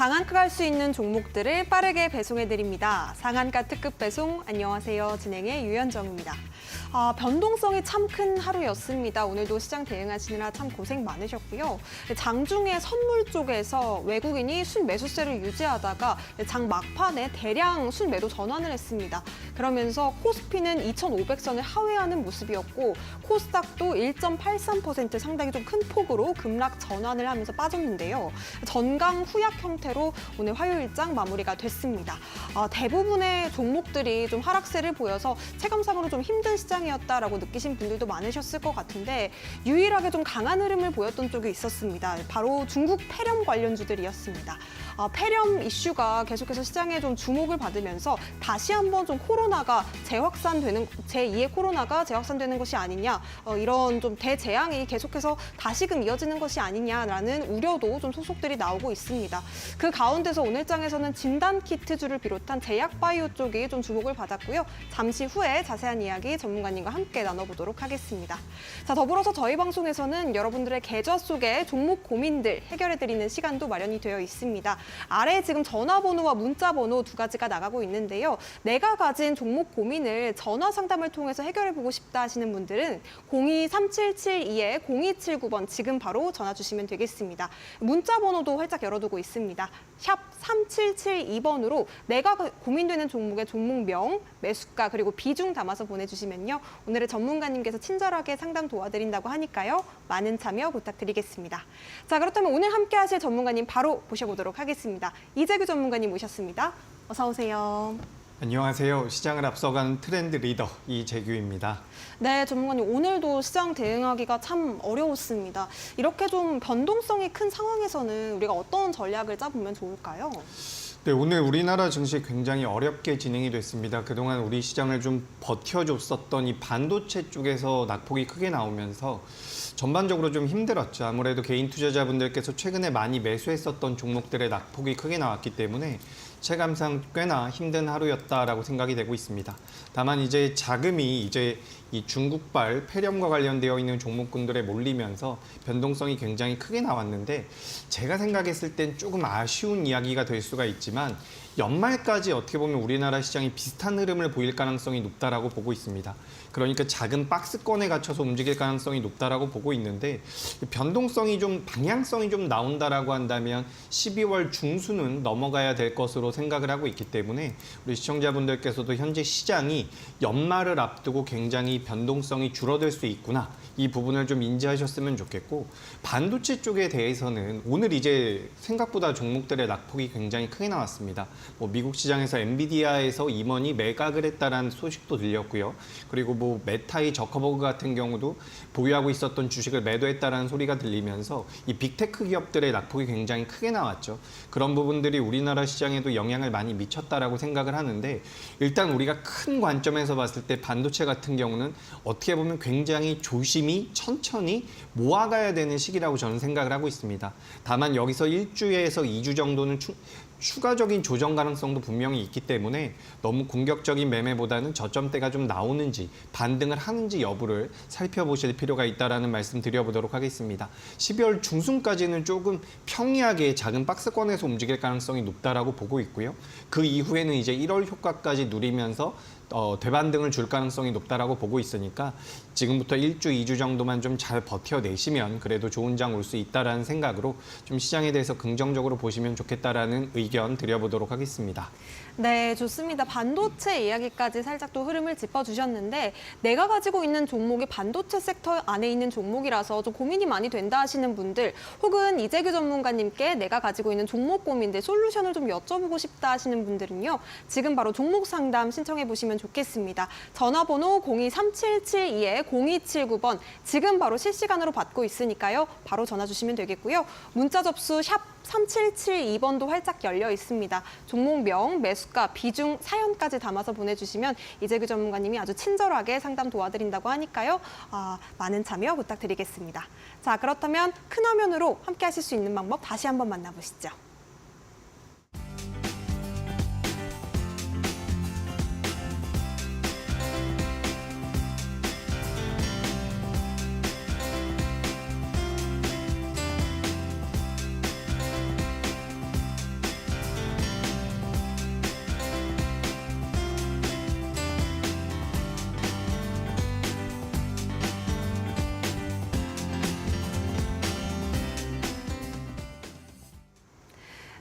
상한가 갈 수 있는 종목들을 빠르게 배송해드립니다. 상한가 특급 배송, 안녕하세요. 진행의 유현정입니다. 변동성이 참 큰 하루였습니다. 오늘도 시장 대응하시느라 참 고생 많으셨고요. 장중에 선물 쪽에서 외국인이 순매수세를 유지하다가 장 막판에 대량 순매도 전환을 했습니다. 그러면서 코스피는 2,500선을 하회하는 모습이었고 코스닥도 1.83% 상당히 좀 큰 폭으로 급락 전환을 하면서 빠졌는데요. 전강 후약 형태로 오늘 화요일장 마무리가 됐습니다. 대부분의 종목들이 좀 하락세를 보여서 체감상으로 좀 힘든 시장이었다라고 느끼신 분들도 많으셨을 것 같은데 유일하게 좀 강한 흐름을 보였던 쪽이 있었습니다. 바로 중국 폐렴 관련주들이었습니다. 폐렴 이슈가 계속해서 시장에 좀 주목을 받으면서 다시 한번 좀 코로나가 재확산되는 제2의 코로나가 재확산되는 것이 아니냐 이런 좀 대재앙이 계속해서 다시금 이어지는 것이 아니냐라는 우려도 좀 소속들이 나오고 있습니다. 그 가운데서 오늘장에서는 진단키트주를 비롯한 제약바이오 쪽이 좀 주목을 받았고요. 잠시 후에 자세한 이야기 전문가님과 함께 나눠보도록 하겠습니다. 자, 더불어서 저희 방송에서는 여러분들의 계좌 속의 종목 고민들 해결해드리는 시간도 마련이 되어 있습니다. 아래 지금 전화번호와 문자번호 두 가지가 나가고 있는데요. 내가 가진 종목 고민을 전화 상담을 통해서 해결해보고 싶다 하시는 분들은 023772-0279번 지금 바로 전화 주시면 되겠습니다. 문자번호도 활짝 열어두고 있습니다. 샵 3772번으로 내가 고민되는 종목의 종목명, 매수가 그리고 비중 담아서 보내주시면요. 오늘의 전문가님께서 친절하게 상담 도와드린다고 하니까요. 많은 참여 부탁드리겠습니다. 자, 그렇다면 오늘 함께 하실 전문가님 바로 모셔보도록 하겠습니다. 이재규 전문가님 모셨습니다. 어서 오세요. 안녕하세요. 시장을 앞서가는 트렌드 리더 이재규입니다. 네, 전문가님 오늘도 시장 대응하기가 참 어려웠습니다. 이렇게 좀 변동성이 큰 상황에서는 우리가 어떤 전략을 짜보면 좋을까요? 네, 오늘 우리나라 증시 굉장히 어렵게 진행이 됐습니다. 그동안 우리 시장을 좀 버텨줬었던 이 반도체 쪽에서 낙폭이 크게 나오면서 전반적으로 좀 힘들었죠. 아무래도 개인 투자자분들께서 최근에 많이 매수했었던 종목들의 낙폭이 크게 나왔기 때문에 체감상 꽤나 힘든 하루였다라고 생각이 되고 있습니다. 다만 이제 자금이 이 중국발 폐렴과 관련되어 있는 종목군들에 몰리면서 변동성이 굉장히 크게 나왔는데 제가 생각했을 땐 조금 아쉬운 이야기가 될 수가 있지만 연말까지 어떻게 보면 우리나라 시장이 비슷한 흐름을 보일 가능성이 높다라고 보고 있습니다. 그러니까 작은 박스권에 갇혀서 움직일 가능성이 높다라고 보고 있는데 변동성이 좀 방향성이 좀 나온다라고 한다면 12월 중순은 넘어가야 될 것으로 생각을 하고 있기 때문에 우리 시청자분들께서도 현재 시장이 연말을 앞두고 굉장히 변동성이 줄어들 수 있구나. 이 부분을 좀 인지하셨으면 좋겠고 반도체 쪽에 대해서는 오늘 이제 생각보다 종목들의 낙폭이 굉장히 크게 나왔습니다. 미국 시장에서 엔비디아에서 임원이 매각을 했다라는 소식도 들렸고요. 그리고 메타의 저커버그 같은 경우도 보유하고 있었던 주식을 매도했다라는 소리가 들리면서 이 빅테크 기업들의 낙폭이 굉장히 크게 나왔죠. 그런 부분들이 우리나라 시장에도 영향을 많이 미쳤다라고 생각을 하는데 일단 우리가 큰 관점에서 봤을 때 반도체 같은 경우는 어떻게 보면 굉장히 조심히 천천히 모아가야 되는 시기라고 저는 생각을 하고 있습니다. 다만 여기서 1주에서 2주 정도는 추가적인 조정 가능성도 분명히 있기 때문에 너무 공격적인 매매보다는 저점대가 좀 나오는지 반등을 하는지 여부를 살펴보실 필요가 있다는 말씀 드려보도록 하겠습니다. 12월 중순까지는 조금 평이하게 작은 박스권에서 움직일 가능성이 높다라고 보고 있고요. 그 이후에는 이제 1월 효과까지 누리면서 되반등을 줄 가능성이 높다라고 보고 있으니까 지금부터 1주, 2주 정도만 좀 잘 버텨내시면 그래도 좋은 장 올 수 있다라는 생각으로 좀 시장에 대해서 긍정적으로 보시면 좋겠다라는 의견 드려보도록 하겠습니다. 네, 좋습니다. 반도체 이야기까지 살짝 또 흐름을 짚어주셨는데 내가 가지고 있는 종목이 반도체 섹터 안에 있는 종목이라서 좀 고민이 많이 된다 하시는 분들 혹은 이재규 전문가님께 내가 가지고 있는 종목 고민들 솔루션을 좀 여쭤보고 싶다 하시는 분들은요. 지금 바로 종목 상담 신청해 보시면 좋겠습니다. 전화번호 023772-0279번 지금 바로 실시간으로 받고 있으니까요. 바로 전화 주시면 되겠고요. 문자 접수 샵 3772번도 활짝 열려 있습니다. 종목명, 매수가, 비중, 사연까지 담아서 보내주시면 이재규 전문가님이 아주 친절하게 상담 도와드린다고 하니까요. 많은 참여 부탁드리겠습니다. 자, 그렇다면 큰 화면으로 함께 하실 수 있는 방법 다시 한번 만나보시죠.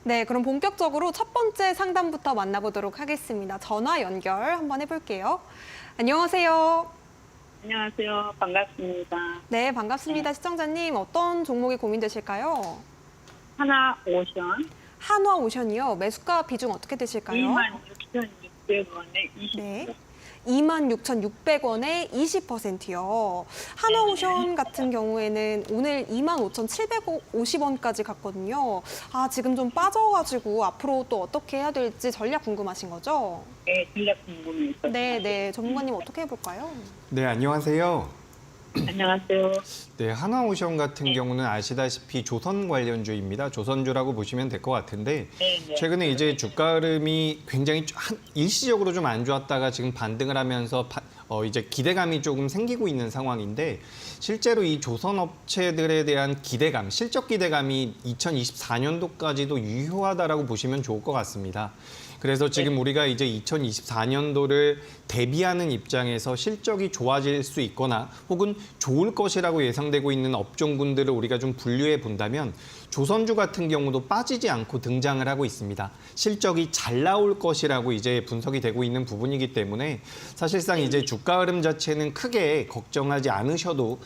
네, 그럼 본격적으로 첫 번째 상담부터 만나보도록 하겠습니다. 전화 연결 한번 해볼게요. 안녕하세요. 안녕하세요. 반갑습니다. 네, 반갑습니다. 시청자님, 어떤 종목이 고민되실까요? 하나오션 한화오션이요. 매수가 비중 어떻게 되실까요? 26,600원에 20%. 네. 26,600원에 20%요. 한화오션 같은 경우에는 오늘 25,750원까지 갔거든요. 지금 좀 빠져가지고 앞으로 또 어떻게 해야 될지 전략 궁금하신 거죠? 네, 전략 궁금해서. 네. 전문가님 어떻게 해볼까요? 네, 안녕하세요. 안녕하세요. 네, 하나오션 같은 경우는 아시다시피 조선 관련주입니다. 조선주라고 보시면 될 것 같은데 네. 최근에 이제 주가 흐름이 굉장히 일시적으로 좀 안 좋았다가 지금 반등을 하면서 이제 기대감이 조금 생기고 있는 상황인데 실제로 이 조선 업체들에 대한 기대감, 실적 기대감이 2024년도까지도 유효하다라고 보시면 좋을 것 같습니다. 그래서 지금 우리가 이제 2024년도를 대비하는 입장에서 실적이 좋아질 수 있거나 혹은 좋을 것이라고 예상되고 있는 업종군들을 우리가 좀 분류해 본다면 조선주 같은 경우도 빠지지 않고 등장을 하고 있습니다. 실적이 잘 나올 것이라고 이제 분석이 되고 있는 부분이기 때문에 사실상 이제 주가 흐름 자체는 크게 걱정하지 않으셔도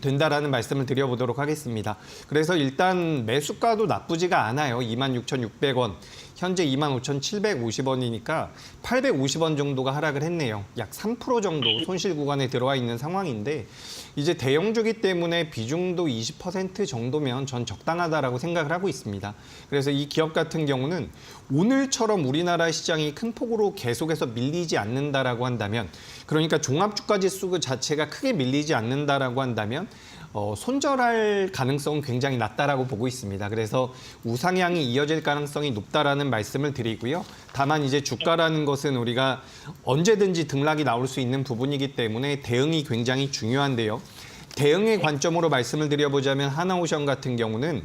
된다라는 말씀을 드려보도록 하겠습니다. 그래서 일단 매수가도 나쁘지가 않아요. 26,600원. 현재 25,750원이니까 850원 정도가 하락을 했네요. 약 3% 정도 손실 구간에 들어와 있는 상황인데 이제 대형주기 때문에 비중도 20% 정도면 전 적당하다라고 생각을 하고 있습니다. 그래서 이 기업 같은 경우는 오늘처럼 우리나라 시장이 큰 폭으로 계속해서 밀리지 않는다라고 한다면 그러니까 종합주가 지수 자체가 크게 밀리지 않는다라고 한다면 손절할 가능성은 굉장히 낮다라고 보고 있습니다. 그래서 우상향이 이어질 가능성이 높다라는 말씀을 드리고요. 다만 이제 주가라는 것은 우리가 언제든지 등락이 나올 수 있는 부분이기 때문에 대응이 굉장히 중요한데요. 대응의 관점으로 말씀을 드려보자면 하나오션 같은 경우는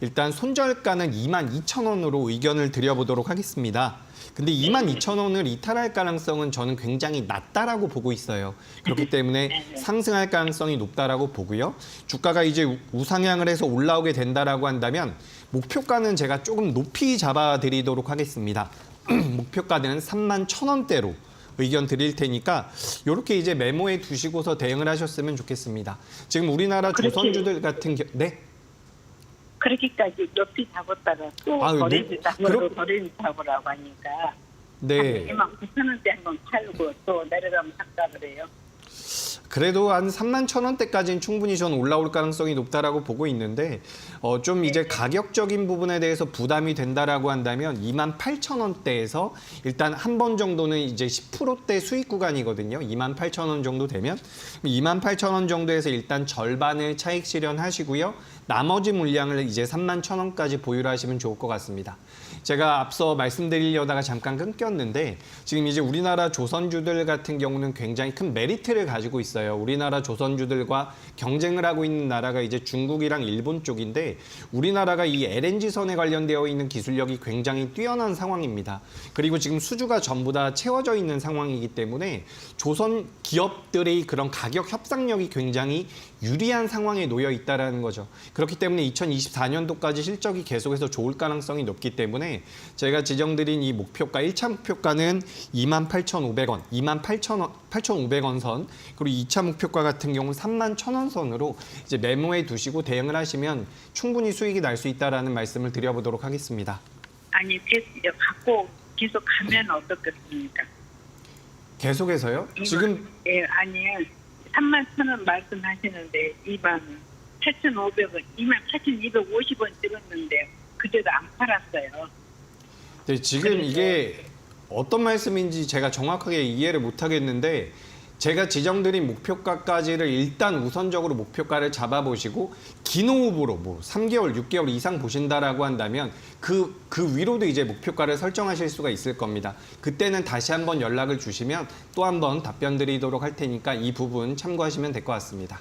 일단 손절가는 22,000원으로 의견을 드려보도록 하겠습니다. 근데 22,000원을 이탈할 가능성은 저는 굉장히 낮다라고 보고 있어요. 그렇기 때문에 상승할 가능성이 높다라고 보고요. 주가가 이제 우상향을 해서 올라오게 된다라고 한다면 목표가는 제가 조금 높이 잡아드리도록 하겠습니다. 목표가는 31,000원대로 의견 드릴 테니까 이렇게 이제 메모해 두시고서 대응을 하셨으면 좋겠습니다. 지금 우리나라 조선주들 같은 네. 그렇게까지 높이 잡았다가 또 거래지 잡으라고 하니까 네. 29,000원대 한번 팔고 또 내려가면 샀다 그래요. 그래도 한 31,000원대까지는 충분히 전 올라올 가능성이 높다라고 보고 있는데 좀 이제 가격적인 부분에 대해서 부담이 된다라고 한다면 28,000원대에서 일단 한 번 정도는 이제 10%대 수익 구간이거든요. 28,000원 정도 되면 28,000원 정도에서 일단 절반을 차익 실현하시고요. 나머지 물량을 이제 31,000원까지 보유를 하시면 좋을 것 같습니다. 제가 앞서 말씀드리려다가 잠깐 끊겼는데 지금 이제 우리나라 조선주들 같은 경우는 굉장히 큰 메리트를 가지고 있어요. 우리나라 조선주들과 경쟁을 하고 있는 나라가 이제 중국이랑 일본 쪽인데 우리나라가 이 LNG선에 관련되어 있는 기술력이 굉장히 뛰어난 상황입니다. 그리고 지금 수주가 전부 다 채워져 있는 상황이기 때문에 조선 기업들의 그런 가격 협상력이 굉장히 유리한 상황에 놓여 있다는 거죠. 그렇기 때문에 2024년도까지 실적이 계속해서 좋을 가능성이 높기 때문에 제가 지정드린 이 목표가 1차 목표가는 28,500원, 28,500원 선 그리고 2차 목표가 같은 경우는 31,000원 선으로 이제 메모해 두시고 대응을 하시면 충분히 수익이 날 수 있다라는 말씀을 드려보도록 하겠습니다. 아니 갖고 계속 가면 어떻겠습니까? 계속해서요? 지금 예, 아니요. 31,000원 말씀하시는데 28,500원, 28,250원 찍었는데 그제도 안 팔았어요. 네, 지금 이게 어떤 말씀인지 제가 정확하게 이해를 못 하겠는데 제가 지정드린 목표가까지를 일단 우선적으로 목표가를 잡아보시고 긴 호흡으로 뭐 3개월, 6개월 이상 보신다라고 한다면 그 위로도 이제 목표가를 설정하실 수가 있을 겁니다. 그때는 다시 한번 연락을 주시면 또 한번 답변 드리도록 할 테니까 이 부분 참고하시면 될 것 같습니다.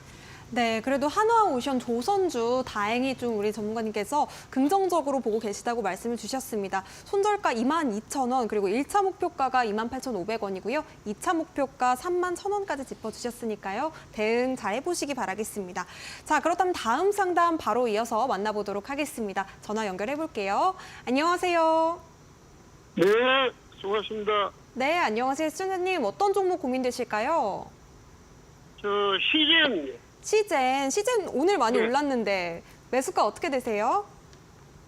네, 그래도 한화오션 조선주 다행히 좀 우리 전문가님께서 긍정적으로 보고 계시다고 말씀을 주셨습니다. 손절가 22,000원, 그리고 1차 목표가가 28,500원이고요. 2차 목표가 31,000원까지 짚어주셨으니까요. 대응 잘 해보시기 바라겠습니다. 자, 그렇다면 다음 상담 바로 이어서 만나보도록 하겠습니다. 전화 연결해 볼게요. 안녕하세요. 네, 수고하셨습니다. 네, 안녕하세요. 시청자님. 어떤 종목 고민되실까요? 저 시젠 오늘 많이 네. 올랐는데 매수가 어떻게 되세요?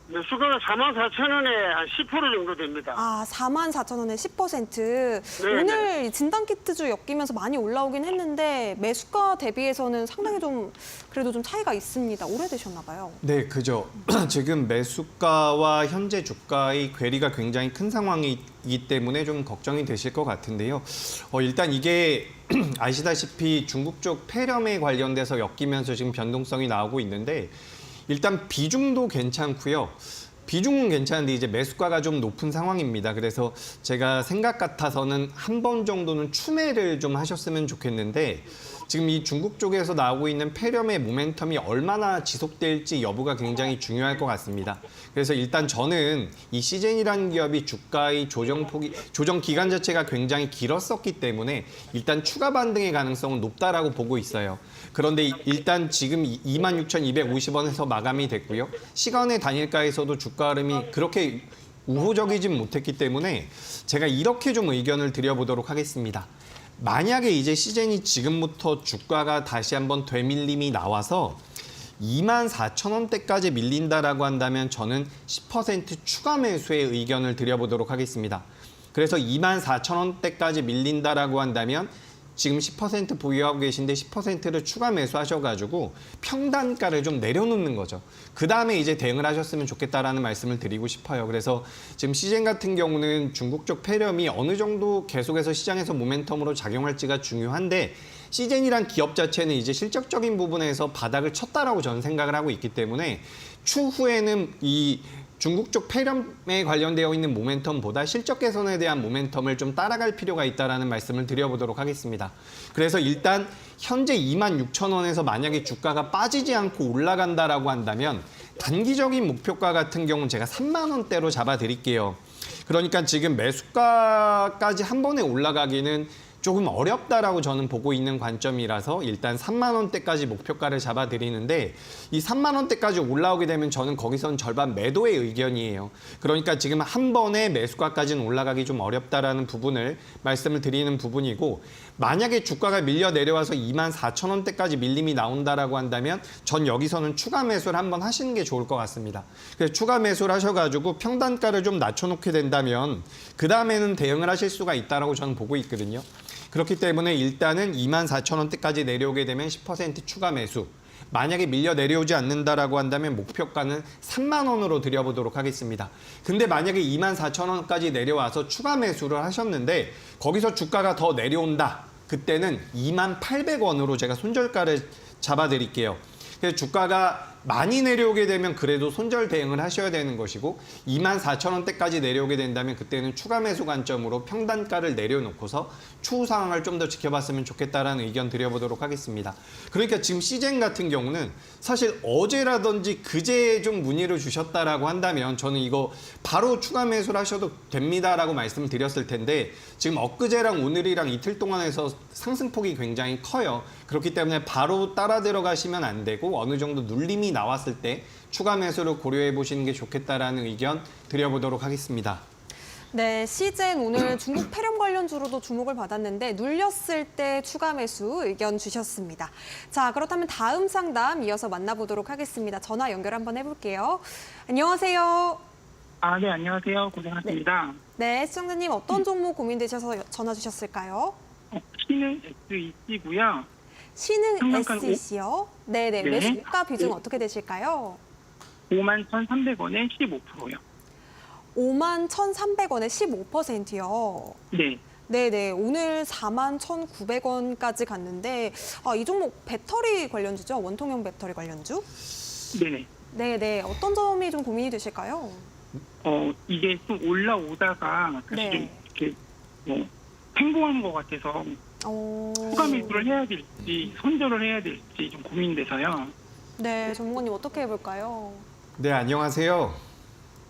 매수가 44,000원에 한 10% 정도 됩니다. 아, 44,000원에 10%. 네, 오늘 진단키트주 엮이면서 많이 올라오긴 했는데 매수가 대비해서는 상당히 좀 그래도 좀 차이가 있습니다. 오래되셨나 봐요. 네, 그죠. 지금 매수가와 현재 주가의 괴리가 굉장히 큰 상황이기 때문에 좀 걱정이 되실 것 같은데요. 일단 이게 아시다시피 중국 쪽 폐렴에 관련돼서 엮이면서 지금 변동성이 나오고 있는데 일단 비중도 괜찮고요. 비중은 괜찮은데 이제 매수가가 좀 높은 상황입니다. 그래서 제가 생각 같아서는 한 번 정도는 추매를 좀 하셨으면 좋겠는데 지금 이 중국 쪽에서 나오고 있는 폐렴의 모멘텀이 얼마나 지속될지 여부가 굉장히 중요할 것 같습니다. 그래서 일단 저는 이 시젠이라는 기업이 주가의 조정 기간 자체가 굉장히 길었었기 때문에 일단 추가 반등의 가능성은 높다라고 보고 있어요. 그런데 일단 지금 26,250원에서 마감이 됐고요. 시간의 단일가에서도 주가 흐름이 그렇게 우호적이진 못했기 때문에 제가 이렇게 좀 의견을 드려보도록 하겠습니다. 만약에 이제 시젠이 지금부터 주가가 다시 한번 되밀림이 나와서 24,000원대까지 밀린다라고 한다면 저는 10% 추가 매수의 의견을 드려보도록 하겠습니다. 그래서 24,000원대까지 밀린다라고 한다면 지금 10% 보유하고 계신데 10%를 추가 매수하셔가지고 평단가를 좀 내려놓는 거죠. 그 다음에 이제 대응을 하셨으면 좋겠다라는 말씀을 드리고 싶어요. 그래서 지금 시젠 같은 경우는 중국 쪽 폐렴이 어느 정도 계속해서 시장에서 모멘텀으로 작용할지가 중요한데 시젠이란 기업 자체는 이제 실적적인 부분에서 바닥을 쳤다라고 저는 생각을 하고 있기 때문에 추후에는 이 중국 쪽 폐렴에 관련되어 있는 모멘텀보다 실적 개선에 대한 모멘텀을 좀 따라갈 필요가 있다는 말씀을 드려보도록 하겠습니다. 그래서 일단 현재 26,000원에서 만약에 주가가 빠지지 않고 올라간다라고 한다면 단기적인 목표가 같은 경우는 제가 3만 원대로 잡아드릴게요. 그러니까 지금 매수가까지 한 번에 올라가기는 조금 어렵다라고 저는 보고 있는 관점이라서 일단 3만 원대까지 목표가를 잡아드리는데 이 3만 원대까지 올라오게 되면 저는 거기선 절반 매도의 의견이에요. 그러니까 지금 한 번에 매수가까지는 올라가기 좀 어렵다라는 부분을 말씀을 드리는 부분이고 만약에 주가가 밀려 내려와서 24,000원대까지 밀림이 나온다라고 한다면 전 여기서는 추가 매수를 한번 하시는 게 좋을 것 같습니다. 그래서 추가 매수를 하셔가지고 평단가를 좀 낮춰놓게 된다면 그 다음에는 대응을 하실 수가 있다라고 저는 보고 있거든요. 그렇기 때문에 일단은 24,000원대까지 내려오게 되면 10% 추가 매수. 만약에 밀려 내려오지 않는다라고 한다면 목표가는 3만 원으로 드려보도록 하겠습니다. 근데 만약에 24,000원까지 내려와서 추가 매수를 하셨는데 거기서 주가가 더 내려온다. 그때는 28,800원으로 제가 손절가를 잡아드릴게요. 그래서 주가가 많이 내려오게 되면 그래도 손절 대응을 하셔야 되는 것이고 24,000원대까지 내려오게 된다면 그때는 추가 매수 관점으로 평단가를 내려놓고서 추후 상황을 좀 더 지켜봤으면 좋겠다라는 의견 드려보도록 하겠습니다. 그러니까 지금 시젠 같은 경우는 사실 어제라든지 그제 좀 문의를 주셨다라고 한다면 저는 이거 바로 추가 매수를 하셔도 됩니다라고 말씀을 드렸을 텐데 지금 엊그제랑 오늘이랑 이틀 동안에서 상승폭이 굉장히 커요. 그렇기 때문에 바로 따라 들어가시면 안 되고 어느 정도 눌림이 나왔을 때 추가 매수를 고려해 보시는 게 좋겠다라는 의견 드려보도록 하겠습니다. 네, 시젠 오늘 중국 폐렴 관련주로도 주목을 받았는데 눌렸을 때 추가 매수 의견 주셨습니다. 자, 그렇다면 다음 상담 이어서 만나보도록 하겠습니다. 전화 연결 한번 해볼게요. 안녕하세요. 네, 안녕하세요. 고생하셨습니다. 네, 시청자님 어떤 종목 고민되셔서 전화 주셨을까요? C는 SEC고요. 신흥 상한가 SEC요? 네네, 네. 매수가 비중 어떻게 되실까요? 51,300원에 15%요. 51,300원에 15%요. 네. 네네, 오늘 41,900원까지 갔는데 이 종목 배터리 관련주죠? 원통형 배터리 관련주? 네네. 네네, 어떤 점이 좀 고민이 되실까요? 이게 좀 올라오다가 다시 네. 좀 이렇게 팽봉하는 것 같아서 추가 매수를 해야 될지 손절을 해야 될지 좀 고민돼서요. 네, 전문가님 어떻게 해볼까요? 네, 안녕하세요.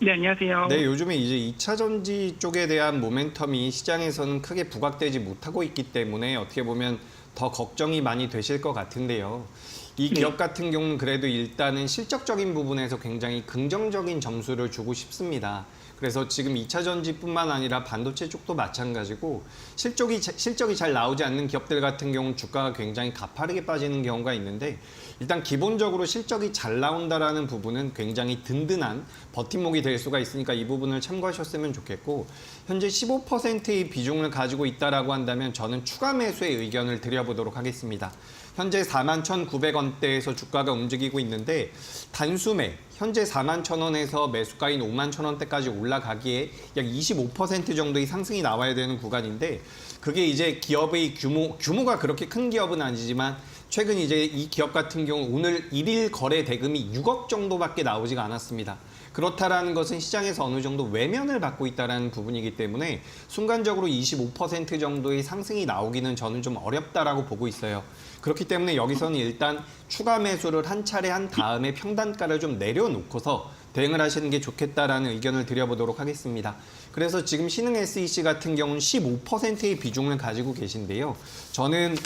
네, 안녕하세요. 네, 요즘에 이제 2차 전지 쪽에 대한 모멘텀이 시장에서는 크게 부각되지 못하고 있기 때문에 어떻게 보면 더 걱정이 많이 되실 것 같은데요. 이 기업 같은 경우는 그래도 일단은 실적적인 부분에서 굉장히 긍정적인 점수를 주고 싶습니다. 그래서 지금 2차 전지뿐만 아니라 반도체 쪽도 마찬가지고 실적이 잘 나오지 않는 기업들 같은 경우는 주가가 굉장히 가파르게 빠지는 경우가 있는데 일단 기본적으로 실적이 잘 나온다라는 부분은 굉장히 든든한 버팀목이 될 수가 있으니까 이 부분을 참고하셨으면 좋겠고 현재 15%의 비중을 가지고 있다라고 한다면 저는 추가 매수의 의견을 드려보도록 하겠습니다. 현재 41,900원대에서 주가가 움직이고 있는데 단숨에 현재 41,000원에서 매수가인 51,000원대까지 올라가기에 약 25% 정도의 상승이 나와야 되는 구간인데 그게 이제 기업의 규모가 그렇게 큰 기업은 아니지만 최근 이제 이 기업 같은 경우 오늘 1일 거래 대금이 6억 정도밖에 나오지가 않았습니다. 그렇다라는 것은 시장에서 어느 정도 외면을 받고 있다는 부분이기 때문에 순간적으로 25% 정도의 상승이 나오기는 저는 좀 어렵다라고 보고 있어요. 그렇기 때문에 여기서는 일단 추가 매수를 한 차례 한 다음에 평단가를 좀 내려놓고서 대응을 하시는 게 좋겠다라는 의견을 드려보도록 하겠습니다. 그래서 지금 신흥 SEC 같은 경우는 15%의 비중을 가지고 계신데요. 저는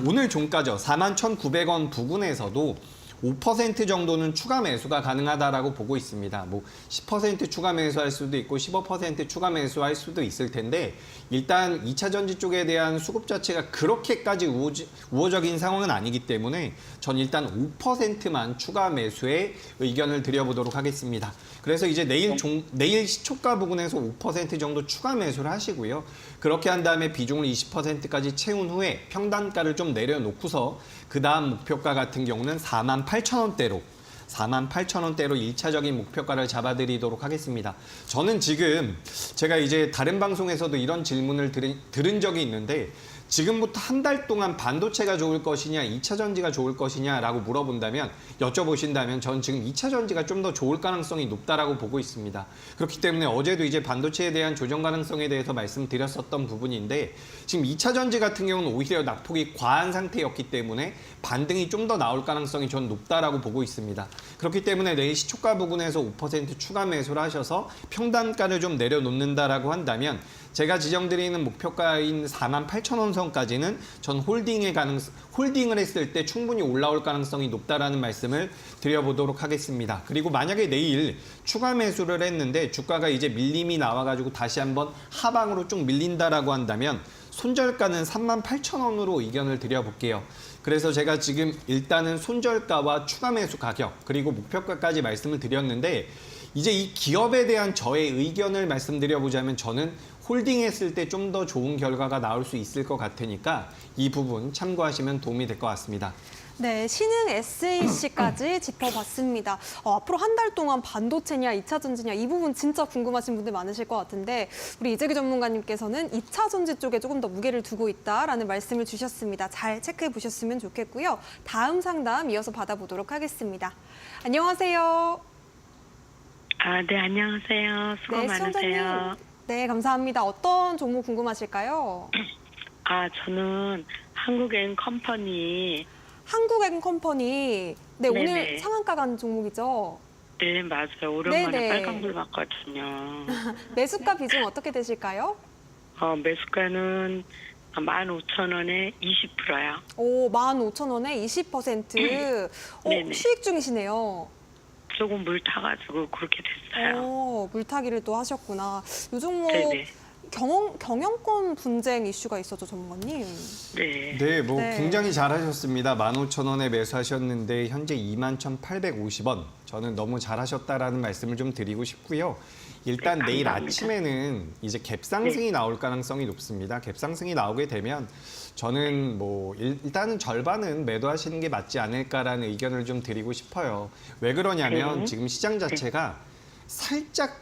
오늘 종가죠. 41,900원 부근에서도 5% 정도는 추가 매수가 가능하다라고 보고 있습니다. 뭐 10% 추가 매수할 수도 있고 15% 추가 매수할 수도 있을 텐데 일단 2차 전지 쪽에 대한 수급 자체가 그렇게까지 우호적인 상황은 아니기 때문에 전 일단 5%만 추가 매수의 의견을 드려보도록 하겠습니다. 그래서 이제 내일 시초가 부근에서 5% 정도 추가 매수를 하시고요. 그렇게 한 다음에 비중을 20%까지 채운 후에 평단가를 좀 내려놓고서 그 다음 목표가 같은 경우는 48,000원대로 1차적인 목표가를 잡아드리도록 하겠습니다. 저는 지금 제가 이제 다른 방송에서도 이런 질문을 들은 적이 있는데 지금부터 한 달 동안 반도체가 좋을 것이냐 2차 전지가 좋을 것이냐라고 물어본다면 여쭤보신다면 전 지금 2차 전지가 좀 더 좋을 가능성이 높다라고 보고 있습니다. 그렇기 때문에 어제도 이제 반도체에 대한 조정 가능성에 대해서 말씀드렸었던 부분인데 지금 2차 전지 같은 경우는 오히려 낙폭이 과한 상태였기 때문에 반등이 좀 더 나올 가능성이 전 높다라고 보고 있습니다. 그렇기 때문에 내일 시초가 부근에서 5% 추가 매수를 하셔서 평단가를 좀 내려놓는다라고 한다면 제가 지정드리는 목표가인 48,000원 선까지는 전 홀딩을 했을 때 충분히 올라올 가능성이 높다라는 말씀을 드려보도록 하겠습니다. 그리고 만약에 내일 추가 매수를 했는데 주가가 이제 밀림이 나와가지고 다시 한번 하방으로 쭉 밀린다라고 한다면 손절가는 38,000원으로 의견을 드려볼게요. 그래서 제가 지금 일단은 손절가와 추가 매수 가격 그리고 목표가까지 말씀을 드렸는데 이제 이 기업에 대한 저의 의견을 말씀드려보자면 저는 홀딩했을 때 좀 더 좋은 결과가 나올 수 있을 것 같으니까 이 부분 참고하시면 도움이 될 것 같습니다. 네, 신흥 SEC까지 짚어봤습니다. 앞으로 한 달 동안 반도체냐, 2차 전지냐 이 부분 진짜 궁금하신 분들 많으실 것 같은데 우리 이재규 전문가님께서는 2차 전지 쪽에 조금 더 무게를 두고 있다라는 말씀을 주셨습니다. 잘 체크해 보셨으면 좋겠고요. 다음 상담 이어서 받아보도록 하겠습니다. 안녕하세요. 네, 안녕하세요. 수고 많으세요. 네, 감사합니다. 어떤 종목 궁금하실까요? 저는 한국앤컴퍼니. 한국앤컴퍼니. 네, 네네. 오늘 상한가 간 종목이죠? 네, 맞아요. 오랜만에 네네. 빨간불 봤거든요. 매수가 비중 어떻게 되실까요? 매수가는 15,000원에 20%요. 오, 15,000원에 20%. 네네. 수익 중이시네요. 조금 물 타가지고 그렇게 됐어요. 물타기를 또 하셨구나. 요 종목 네네. 경영권 분쟁 이슈가 있었죠, 전문가님? 네. 네, 뭐 네. 굉장히 잘하셨습니다. 15,000원에 매수하셨는데 현재 21,850원. 저는 너무 잘하셨다라는 말씀을 좀 드리고 싶고요. 일단 네, 내일 감사합니다. 아침에는 이제 갭상승이 나올 가능성이 높습니다. 갭상승이 나오게 되면 저는 뭐 일단은 절반은 매도하시는 게 맞지 않을까라는 의견을 좀 드리고 싶어요. 왜 그러냐면 네. 지금 시장 자체가 살짝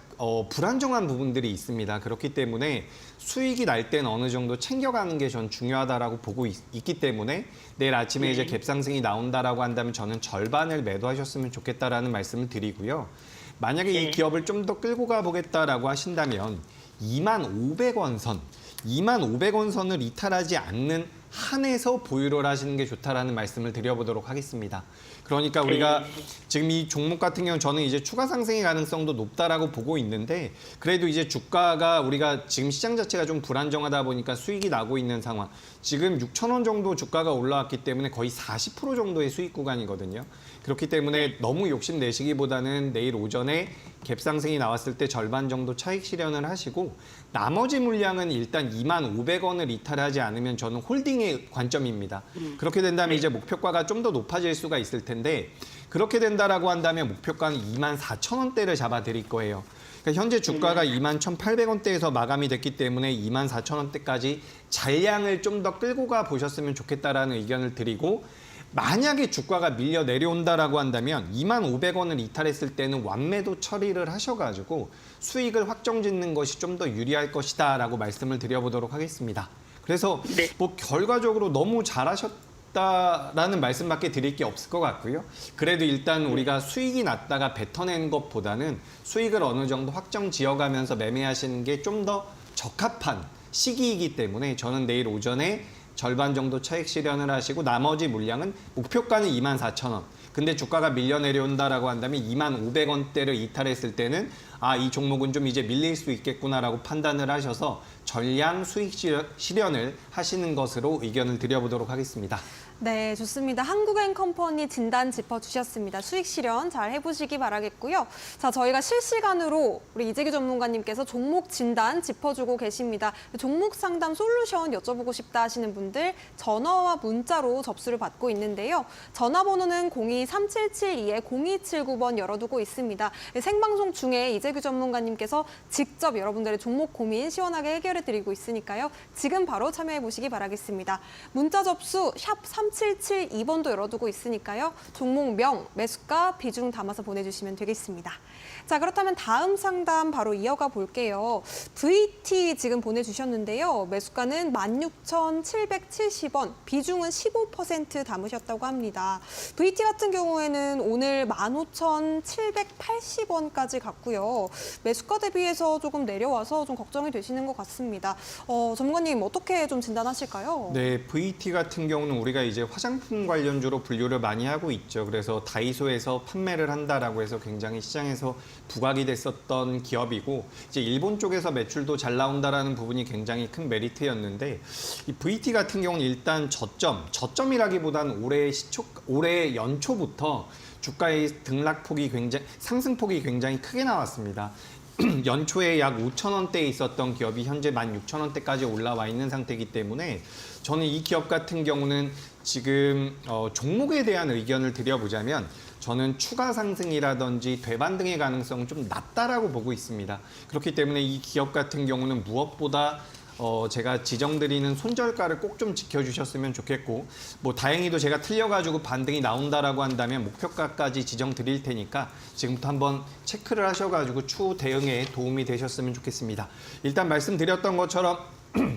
불안정한 부분들이 있습니다. 그렇기 때문에 수익이 날 때는 어느 정도 챙겨가는 게 전 중요하다라고 보고 있기 때문에 내일 아침에 이제 갭상승이 나온다라고 한다면 저는 절반을 매도하셨으면 좋겠다라는 말씀을 드리고요. 만약에 이 기업을 좀 더 끌고 가보겠다라고 하신다면 25,500원 선, 25,000원 선을 이탈하지 않는 한에서 보유를 하시는 게 좋다라는 말씀을 드려보도록 하겠습니다. 그러니까 우리가 지금 이 종목 같은 경우는 저는 이제 추가 상승의 가능성도 높다라고 보고 있는데 그래도 이제 주가가 우리가 지금 시장 자체가 좀 불안정하다 보니까 수익이 나고 있는 상황. 지금 6,000원 정도 주가가 올라왔기 때문에 거의 40% 정도의 수익 구간이거든요. 그렇기 때문에 너무 욕심내시기보다는 내일 오전에 갭 상승이 나왔을 때 절반 정도 차익 실현을 하시고 나머지 물량은 일단 25,000원을 이탈하지 않으면 저는 홀딩의 관점입니다. 그렇게 된다면 이제 목표가가 좀 더 높아질 수가 있을 텐데 그렇게 된다라고 한다면 목표가는 24,000원대를 잡아드릴 거예요. 그러니까 현재 주가가 21,800원대에서 마감이 됐기 때문에 24,000원대까지 잔량을 좀 더 끌고 가 보셨으면 좋겠다라는 의견을 드리고 만약에 주가가 밀려 내려온다라고 한다면 25,000원을 이탈했을 때는 완매도 처리를 하셔가지고 수익을 확정짓는 것이 좀 더 유리할 것이다라고 말씀을 드려보도록 하겠습니다. 그래서 뭐 결과적으로 너무 잘하셨다라는 말씀밖에 드릴 게 없을 것 같고요. 그래도 일단 우리가 수익이 났다가 뱉어낸 것보다는 수익을 어느 정도 확정 지어가면서 매매하시는 게 좀 더 적합한 시기이기 때문에 저는 내일 오전에 절반 정도 차익 실현을 하시고 나머지 물량은 목표가는 24,000원. 근데 주가가 밀려 내려온다라고 한다면 25,000원대를 이탈했을 때는 이 종목은 좀 이제 밀릴 수 있겠구나라고 판단을 하셔서 전량 수익 실현을 하시는 것으로 의견을 드려보도록 하겠습니다. 네, 좋습니다. 한국엔컴퍼니 진단 짚어주셨습니다. 수익 실현 잘 해보시기 바라겠고요. 자, 저희가 실시간으로 우리 이재규 전문가님께서 종목 진단 짚어주고 계십니다. 종목 상담 솔루션 여쭤보고 싶다 하시는 분들 전화와 문자로 접수를 받고 있는데요. 전화번호는 02-3772-0279번 열어두고 있습니다. 생방송 중에 이재규 전문가님께서 직접 여러분들의 종목 고민 시원하게 해결해드리고 있으니까요. 지금 바로 참여해보시기 바라겠습니다. 문자 접수 샵 3772번도 열어두고 있으니까요. 종목명, 매수가, 비중 담아서 보내주시면 되겠습니다. 자, 그렇다면 다음 상담 바로 이어가 볼게요. VT 지금 보내주셨는데요. 매수가는 16,770원, 비중은 15% 담으셨다고 합니다. VT 같은 경우에는 오늘 15,780원까지 갔고요. 매수가 대비해서 조금 내려와서 좀 걱정이 되시는 것 같습니다. 전문가님 어떻게 좀 진단하실까요? 네, VT 같은 경우는 우리가 이제 화장품 관련주로 분류를 많이 하고 있죠. 그래서 다이소에서 판매를 한다라고 해서 굉장히 시장에서 부각이 됐었던 기업이고 이제 일본 쪽에서 매출도 잘 나온다라는 부분이 굉장히 큰 메리트였는데 이 VT 같은 경우는 일단 저점이라기보다는 올해 연초부터 주가의 상승폭이 굉장히 크게 나왔습니다. 연초에 약 5,000원대에 있었던 기업이 현재 16,000원대까지 올라와 있는 상태이기 때문에 저는 이 기업 같은 경우는 지금 종목에 대한 의견을 드려보자면 저는 추가 상승이라든지 되반등의 가능성은 좀 낮다라고 보고 있습니다. 그렇기 때문에 이 기업 같은 경우는 무엇보다 제가 지정드리는 손절가를 꼭 좀 지켜주셨으면 좋겠고 뭐 다행히도 제가 틀려가지고 반등이 나온다라고 한다면 목표가까지 지정드릴 테니까 지금부터 한번 체크를 하셔가지고 추후 대응에 도움이 되셨으면 좋겠습니다. 일단 말씀드렸던 것처럼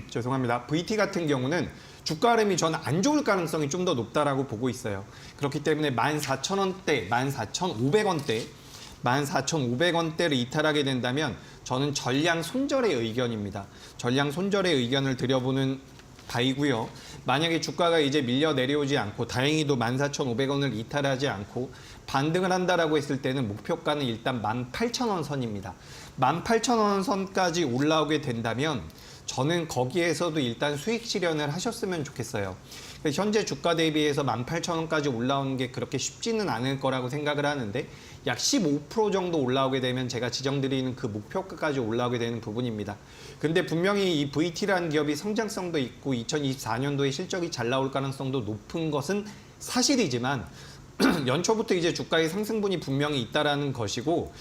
죄송합니다. VT 같은 경우는 주가 흐름이 저는 안 좋을 가능성이 좀 더 높다라고 보고 있어요. 그렇기 때문에 14,000원대, 14,500원대 14,500원대를 이탈하게 된다면 저는 전량 손절의 의견입니다. 전량 손절의 의견을 드려보는 바이고요. 만약에 주가가 이제 밀려 내려오지 않고 다행히도 14,500원을 이탈하지 않고 반등을 한다라고 했을 때는 목표가는 일단 18,000원 선입니다. 18,000원 선까지 올라오게 된다면 저는 거기에서도 일단 수익 실현을 하셨으면 좋겠어요. 현재 주가 대비해서 18,000원까지 올라오는 게 그렇게 쉽지는 않을 거라고 생각을 하는데 약 15% 정도 올라오게 되면 제가 지정드리는 그 목표가까지 올라오게 되는 부분입니다. 근데 분명히 이 VT라는 기업이 성장성도 있고 2024년도에 실적이 잘 나올 가능성도 높은 것은 사실이지만 연초부터 이제 주가의 상승분이 분명히 있다라는 것이고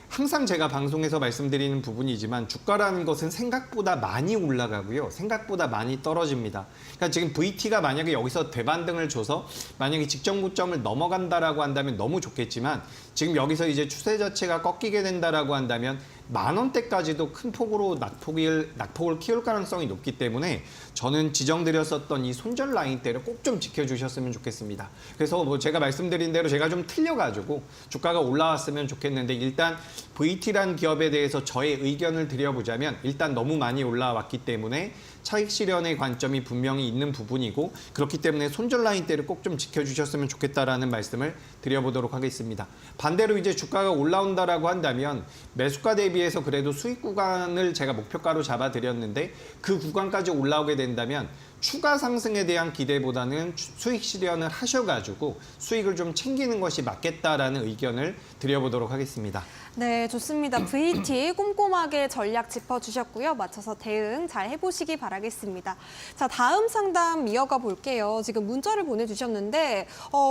항상 제가 방송에서 말씀드리는 부분이지만 주가라는 것은 생각보다 많이 올라가고요. 생각보다 많이 떨어집니다. 그러니까 지금 VT가 만약에 여기서 대반등을 줘서 만약에 직전 고점을 넘어간다라고 한다면 너무 좋겠지만 지금 여기서 이제 추세 자체가 꺾이게 된다라고 한다면 10,000원대까지도 큰 폭으로 낙폭을 키울 가능성이 높기 때문에 저는 지정드렸었던 이 손절 라인대를 꼭 좀 지켜주셨으면 좋겠습니다. 그래서 뭐 제가 말씀드린 대로 제가 좀 틀려가지고 주가가 올라왔으면 좋겠는데 일단 VT라는 기업에 대해서 저의 의견을 드려보자면 일단 너무 많이 올라왔기 때문에 차익 실현의 관점이 분명히 있는 부분이고 그렇기 때문에 손절 라인대를 꼭 좀 지켜주셨으면 좋겠다라는 말씀을 드려보도록 하겠습니다. 반대로 이제 주가가 올라온다라고 한다면 매수가 대비해서 그래도 수익 구간을 제가 목표가로 잡아드렸는데 그 구간까지 올라오게 된다면 추가 상승에 대한 기대보다는 수익 실현을 하셔가지고 수익을 좀 챙기는 것이 맞겠다라는 의견을 드려보도록 하겠습니다. 네, 좋습니다. VT 꼼꼼하게 전략 짚어주셨고요. 맞춰서 대응 잘 해보시기 바라겠습니다. 자, 다음 상담 이어가 볼게요. 지금 문자를 보내주셨는데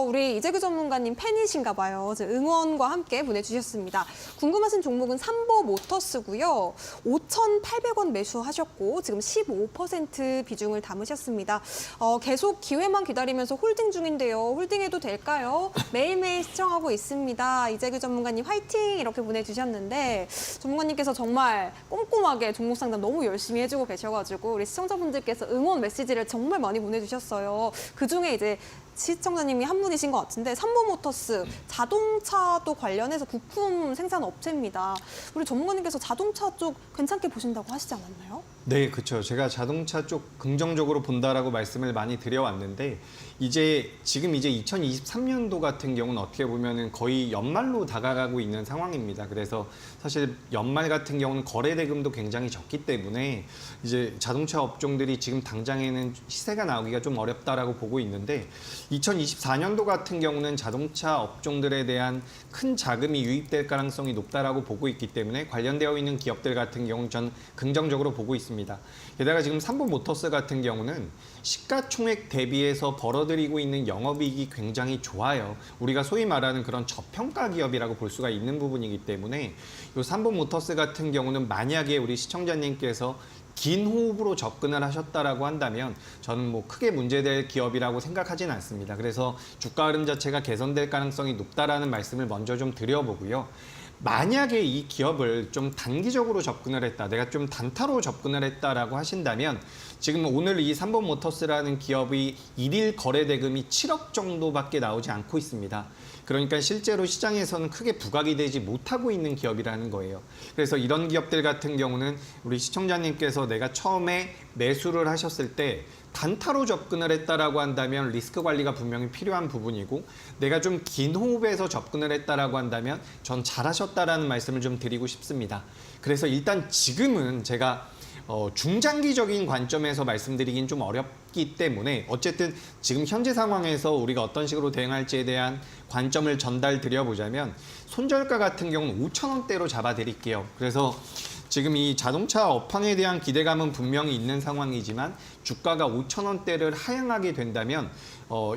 우리 이재규 전문가님 팬이신가 봐요. 응원과 함께 보내주셨습니다. 궁금하신 종목은 삼보 모터스고요. 5,800원 매수하셨고 지금 15% 비중을 담으셨습니다. 계속 기회만 기다리면서 홀딩 중인데요. 홀딩해도 될까요? 매일매일 시청하고 있습니다. 이재규 전문가님 화이팅! 이렇게 보내주셨는데 전문가님께서 정말 꼼꼼하게 종목 상담 너무 열심히 해주고 계셔가지고 우리 시청자분들께서 응원 메시지를 정말 많이 보내주셨어요. 그중에 이제 시청자님이 한 분이신 것 같은데 삼보모터스 자동차도 관련해서 부품 생산 업체입니다. 우리 전문가님께서 자동차 쪽 괜찮게 보신다고 하시지 않았나요? 네, 그렇죠. 제가 자동차 쪽 긍정적으로 본다라고 말씀을 많이 드려왔는데 지금 이제 2023년도 같은 경우는 어떻게 보면은 거의 연말로 다가가고 있는 상황입니다. 그래서 사실 연말 같은 경우는 거래 대금도 굉장히 적기 때문에 이제 자동차 업종들이 지금 당장에는 시세가 나오기가 좀 어렵다라고 보고 있는데 2024년도 같은 경우는 자동차 업종들에 대한 큰 자금이 유입될 가능성이 높다라고 보고 있기 때문에 관련되어 있는 기업들 같은 경우는 전 긍정적으로 보고 있습니다. 게다가 지금 삼보모터스 같은 경우는 시가총액 대비해서 벌어들이고 있는 영업이익이 굉장히 좋아요. 우리가 소위 말하는 그런 저평가 기업이라고 볼 수가 있는 부분이기 때문에 이 삼보모터스 같은 경우는 만약에 우리 시청자님께서 긴 호흡으로 접근을 하셨다라고 한다면 저는 뭐 크게 문제될 기업이라고 생각하진 않습니다. 그래서 주가 흐름 자체가 개선될 가능성이 높다라는 말씀을 먼저 좀 드려보고요. 만약에 이 기업을 좀 단기적으로 접근을 했다, 내가 좀 단타로 접근을 했다라고 하신다면 지금 오늘 이 삼보모터스라는 기업이 일일 거래 대금이 7억 정도밖에 나오지 않고 있습니다. 그러니까 실제로 시장에서는 크게 부각이 되지 못하고 있는 기업이라는 거예요. 그래서 이런 기업들 같은 경우는 우리 시청자님께서 내가 처음에 매수를 하셨을 때 단타로 접근을 했다라고 한다면 리스크 관리가 분명히 필요한 부분이고 내가 좀 긴 호흡에서 접근을 했다라고 한다면 전 잘하셨다라는 말씀을 좀 드리고 싶습니다. 그래서 일단 지금은 제가 중장기적인 관점에서 말씀드리긴 좀 어렵기 때문에 어쨌든 지금 현재 상황에서 우리가 어떤 식으로 대응할지에 대한 관점을 전달 드려보자면 손절가 같은 경우는 5,000원대로 잡아드릴게요. 그래서 지금 이 자동차 업황에 대한 기대감은 분명히 있는 상황이지만 주가가 5,000원대를 하향하게 된다면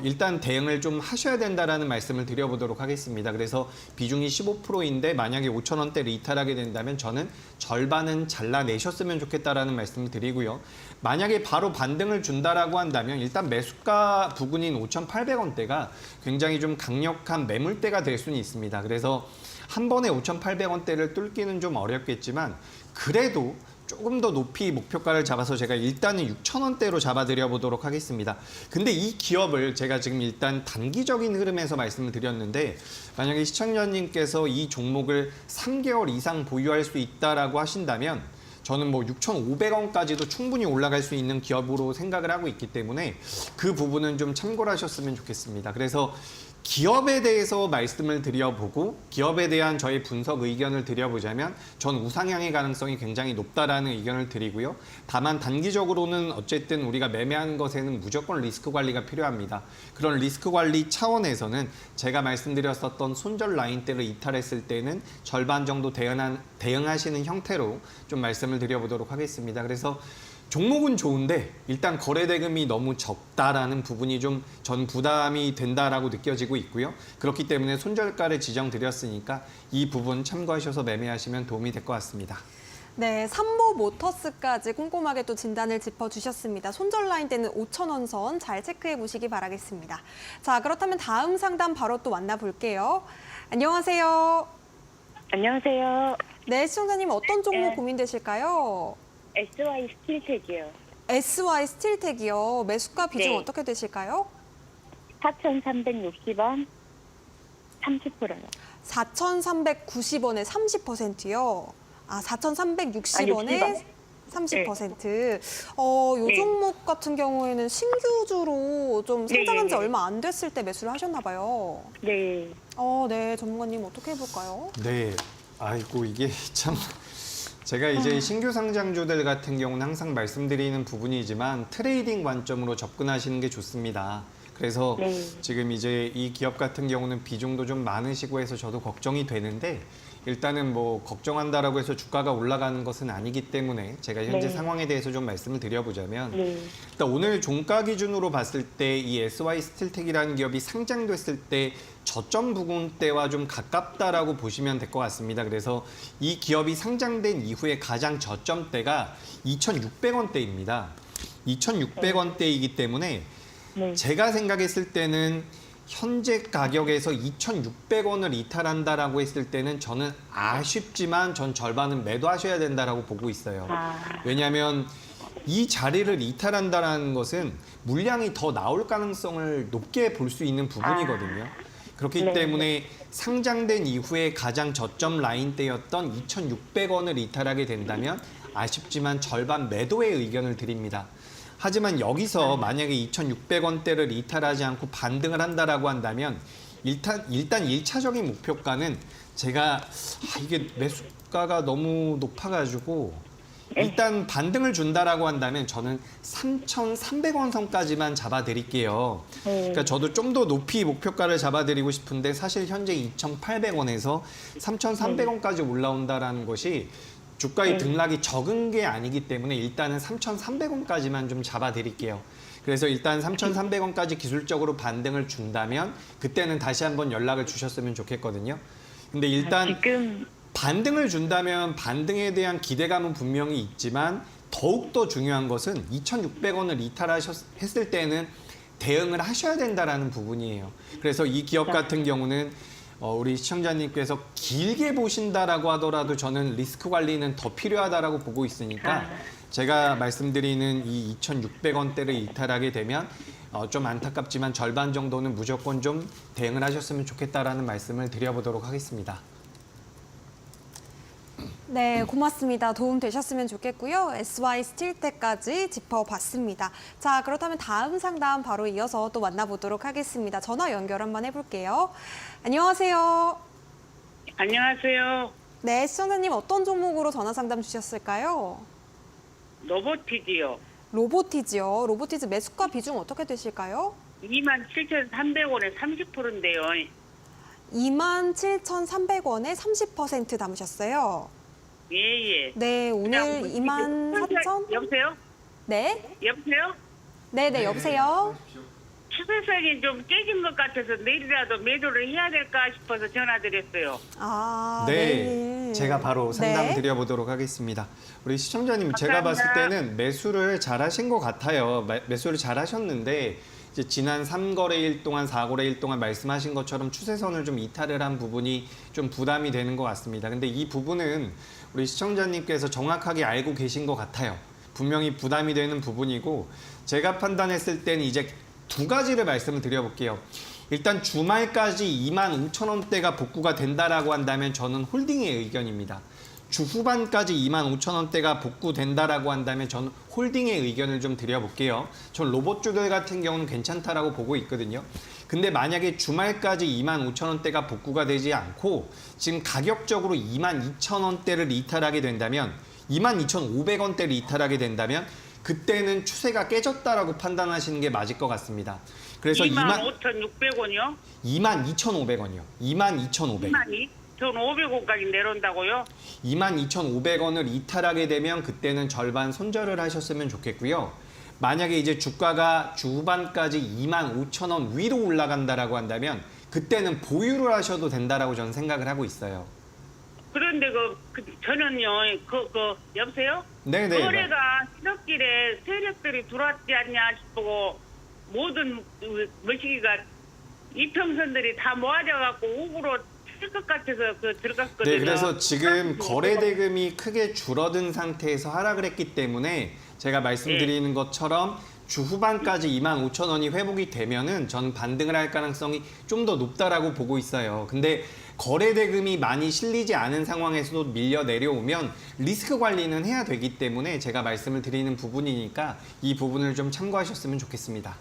일단 대응을 좀 하셔야 된다라는 말씀을 드려보도록 하겠습니다. 그래서 비중이 15%인데 만약에 5,000원대를 이탈하게 된다면 저는 절반은 잘라내셨으면 좋겠다라는 말씀을 드리고요. 만약에 바로 반등을 준다라고 한다면 일단 매수가 부근인 5,800원대가 굉장히 좀 강력한 매물대가 될 수는 있습니다. 그래서 한 번에 5,800원대를 뚫기는 좀 어렵겠지만 그래도 조금 더 높이 목표가를 잡아서 제가 일단은 6,000원대로 잡아드려 보도록 하겠습니다. 근데 이 기업을 제가 지금 일단 단기적인 흐름에서 말씀을 드렸는데 만약에 시청자님께서 이 종목을 3개월 이상 보유할 수 있다라고 하신다면 저는 뭐 6,500원까지도 충분히 올라갈 수 있는 기업으로 생각을 하고 있기 때문에 그 부분은 좀 참고를 하셨으면 좋겠습니다. 그래서 기업에 대해서 말씀을 드려보고 기업에 대한 저희 분석 의견을 드려보자면 전 우상향의 가능성이 굉장히 높다라는 의견을 드리고요. 다만 단기적으로는 어쨌든 우리가 매매하는 것에는 무조건 리스크 관리가 필요합니다. 그런 리스크 관리 차원에서는 제가 말씀드렸었던 손절 라인대를 이탈했을 때는 절반 정도 대응하시는 형태로 좀 말씀을 드려보도록 하겠습니다. 그래서 종목은 좋은데 일단 거래 대금이 너무 적다라는 부분이 좀 전 부담이 된다라고 느껴지고 있고요. 그렇기 때문에 손절가를 지정드렸으니까 이 부분 참고하셔서 매매하시면 도움이 될 것 같습니다. 네, 삼보모터스까지 꼼꼼하게 또 진단을 짚어주셨습니다. 손절 라인대는 5,000원 선 잘 체크해 보시기 바라겠습니다. 자, 그렇다면 다음 상담 바로 또 만나볼게요. 안녕하세요. 안녕하세요. 네, 시청자님 어떤 종목 네. 고민되실까요? SY 스틸텍이요. SY 스틸텍이요. 매수가 비중 네. 어떻게 되실까요? 4,360원 30%요. 4,390원에 30%요. 아, 4,360원에 30%. 요 네. 종목 같은 경우에는 신규주로 좀 성장한 지 네. 얼마 안 됐을 때 매수를 하셨나 봐요. 네. 네, 전문가님 어떻게 해볼까요? 네. 아이고 이게 참 제가 이제 신규 상장주들 같은 경우는 항상 말씀드리는 부분이지만 트레이딩 관점으로 접근하시는 게 좋습니다. 그래서 네. 지금 이제 이 기업 같은 경우는 비중도 좀 많으시고 해서 저도 걱정이 되는데 일단은 뭐 걱정한다라고 해서 주가가 올라가는 것은 아니기 때문에 제가 현재 네. 상황에 대해서 좀 말씀을 드려보자면 네. 일단 오늘 종가 기준으로 봤을 때 이 SY 스틸텍이라는 기업이 상장됐을 때 저점 부근대와 좀 가깝다라고 보시면 될 것 같습니다. 그래서 이 기업이 상장된 이후에 가장 저점대가 2,600원대입니다. 2,600원대이기 때문에 네. 제가 생각했을 때는 현재 가격에서 2,600원을 이탈한다라고 했을 때는 저는 아쉽지만 전 절반은 매도하셔야 된다라고 보고 있어요. 왜냐하면 이 자리를 이탈한다는 것은 물량이 더 나올 가능성을 높게 볼 수 있는 부분이거든요. 그렇기 네. 때문에 상장된 이후에 가장 저점 라인대였던 2,600원을 이탈하게 된다면 아쉽지만 절반 매도의 의견을 드립니다. 하지만 여기서 만약에 2,600원대를 이탈하지 않고 반등을 한다라고 한다면 일단 1차적인 목표가는 제가 이게 매수가가 너무 높아가지고 일단 반등을 준다라고 한다면 저는 3,300원 선까지만 잡아드릴게요. 그러니까 저도 좀 더 높이 목표가를 잡아드리고 싶은데 사실 현재 2,800원에서 3,300원까지 올라온다라는 것이 주가의 등락이 적은 게 아니기 때문에 일단은 3,300원까지만 좀 잡아드릴게요. 그래서 일단 3,300원까지 기술적으로 반등을 준다면 그때는 다시 한번 연락을 주셨으면 좋겠거든요. 근데 일단 지금 반등을 준다면 반등에 대한 기대감은 분명히 있지만 더욱더 중요한 것은 2,600원을 이탈했을 때는 대응을 하셔야 된다라는 부분이에요. 그래서 이 기업 같은 경우는 우리 시청자님께서 길게 보신다라고 하더라도 저는 리스크 관리는 더 필요하다라고 보고 있으니까 제가 말씀드리는 이 2,600원대를 이탈하게 되면 좀 안타깝지만 절반 정도는 무조건 좀 대응을 하셨으면 좋겠다라는 말씀을 드려보도록 하겠습니다. 네, 고맙습니다. 도움 되셨으면 좋겠고요. SY 스틸텍까지 짚어봤습니다. 자, 그렇다면 다음 상담 바로 이어서 또 만나보도록 하겠습니다. 전화 연결 한번 해볼게요. 안녕하세요. 안녕하세요. 네, 시청자님 어떤 종목으로 전화 상담 주셨을까요? 로보티지요. 로보티지요. 로보티즈 매수가 비중 어떻게 되실까요? 27,300원에 30%인데요. 27,300원에 30% 담으셨어요. 예예. 네, 오늘 24,000. 여보세요? 네? 여보세요? 네, 여보세요? 추세선이 좀 깨진 것 같아서 내일이라도 매도를 해야 될까 싶어서 전화드렸어요. 아, 네, 제가 바로 상담 네. 드려보도록 하겠습니다. 우리 시청자님, 제가 봤을 때는 매수를 잘하신 것 같아요. 매수를 잘하셨는데 이제 지난 3거래일 동안, 4거래일 동안 말씀하신 것처럼 추세선을 좀 이탈을 한 부분이 좀 부담이 되는 것 같습니다. 근데 이 부분은 우리 시청자님께서 정확하게 알고 계신 것 같아요. 분명히 부담이 되는 부분이고 제가 판단했을 때는 이제 두 가지를 말씀을 드려볼게요. 일단 주말까지 25,000원대가 복구가 된다라고 한다면 저는 홀딩의 의견입니다. 주 후반까지 25,000원대가 복구된다라고 한다면 저는 홀딩의 의견을 좀 드려볼게요. 전 로봇주들 같은 경우는 괜찮다라고 보고 있거든요. 근데 만약에 주말까지 25,000원대가 복구가 되지 않고 지금 가격적으로 22,000원대를 이탈하게 된다면 22,500원대를 이탈하게 된다면 그때는 추세가 깨졌다라고 판단하시는 게 맞을 것 같습니다. 그래서 25,600원이요? 22,500원이요. 22,500원. 22,500원까지 내려온다고요? 22,500원을 이탈하게 되면 그때는 절반 손절을 하셨으면 좋겠고요. 만약에 이제 주가가 주후반까지 25,000원 위로 올라간다라고 한다면 그때는 보유를 하셔도 된다라고 저는 생각을 하고 있어요. 그런데 저는요, 여보세요? 네네. 거래가 시럽길에 세력들이 들어왔지 않냐 싶고 모든 머시기가 이평선들이 다 모아져갖고 옥으로 쓸 것 같아서 들어갔거든요. 네, 그래서 지금 거래 대금이 크게 줄어든 상태에서 하락을 했기 때문에 제가 말씀드리는 것처럼 주 후반까지 25,000원이 회복이 되면은 전 반등을 할 가능성이 좀 더 높다라고 보고 있어요. 근데 거래 대금이 많이 실리지 않은 상황에서도 밀려 내려오면 리스크 관리는 해야 되기 때문에 제가 말씀을 드리는 부분이니까 이 부분을 좀 참고하셨으면 좋겠습니다.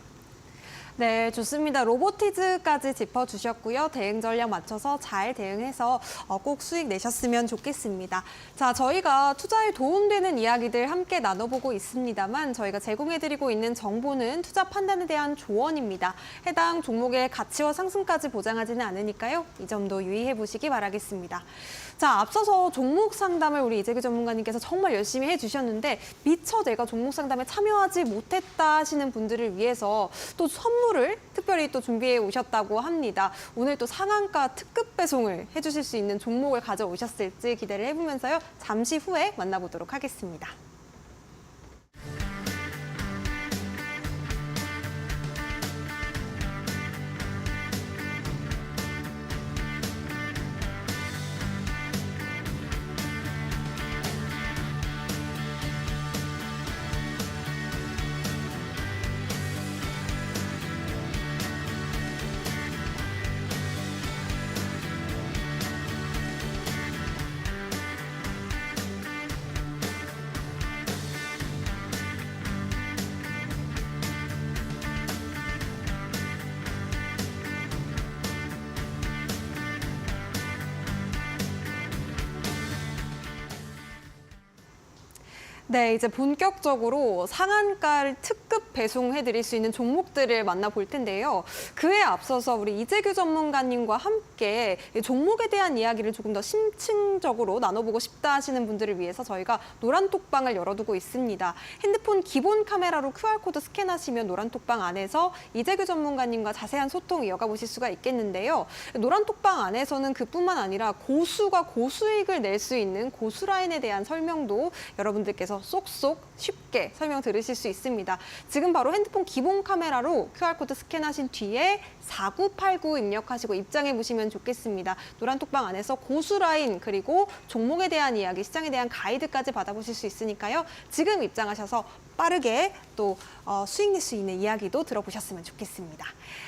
네, 좋습니다. 로보티즈까지 짚어주셨고요. 대응 전략 맞춰서 잘 대응해서 꼭 수익 내셨으면 좋겠습니다. 자, 저희가 투자에 도움되는 이야기들 함께 나눠보고 있습니다만 저희가 제공해드리고 있는 정보는 투자 판단에 대한 조언입니다. 해당 종목의 가치와 상승까지 보장하지는 않으니까요. 이 점도 유의해 보시기 바라겠습니다. 자, 앞서서 종목 상담을 우리 이재규 전문가님께서 정말 열심히 해주셨는데 미처 내가 종목 상담에 참여하지 못했다 하시는 분들을 위해서 또 선물을 특별히 또 준비해 오셨다고 합니다. 오늘 또 상한가 특급 배송을 해주실 수 있는 종목을 가져오셨을지 기대를 해보면서요. 잠시 후에 만나보도록 하겠습니다. 네, 이제 본격적으로 상한가를 특급 배송해드릴 수 있는 종목들을 만나볼 텐데요. 그에 앞서서 우리 이재규 전문가님과 함께 이 종목에 대한 이야기를 조금 더 심층적으로 나눠보고 싶다 하시는 분들을 위해서 저희가 노란톡방을 열어두고 있습니다. 핸드폰 기본 카메라로 QR코드 스캔하시면 노란톡방 안에서 이재규 전문가님과 자세한 소통 이어가 보실 수가 있겠는데요. 노란톡방 안에서는 그뿐만 아니라 고수가 고수익을 낼 수 있는 고수라인에 대한 설명도 여러분들께서 쏙쏙 쉽게 설명 들으실 수 있습니다. 지금 바로 핸드폰 기본 카메라로 QR코드 스캔하신 뒤에 4989 입력하시고 입장해 보시면 좋겠습니다. 노란톡방 안에서 고수라인 그리고 종목에 대한 이야기, 시장에 대한 가이드까지 받아보실 수 있으니까요. 지금 입장하셔서 빠르게 또 수익 낼 수 있는 이야기도 들어보셨으면 좋겠습니다.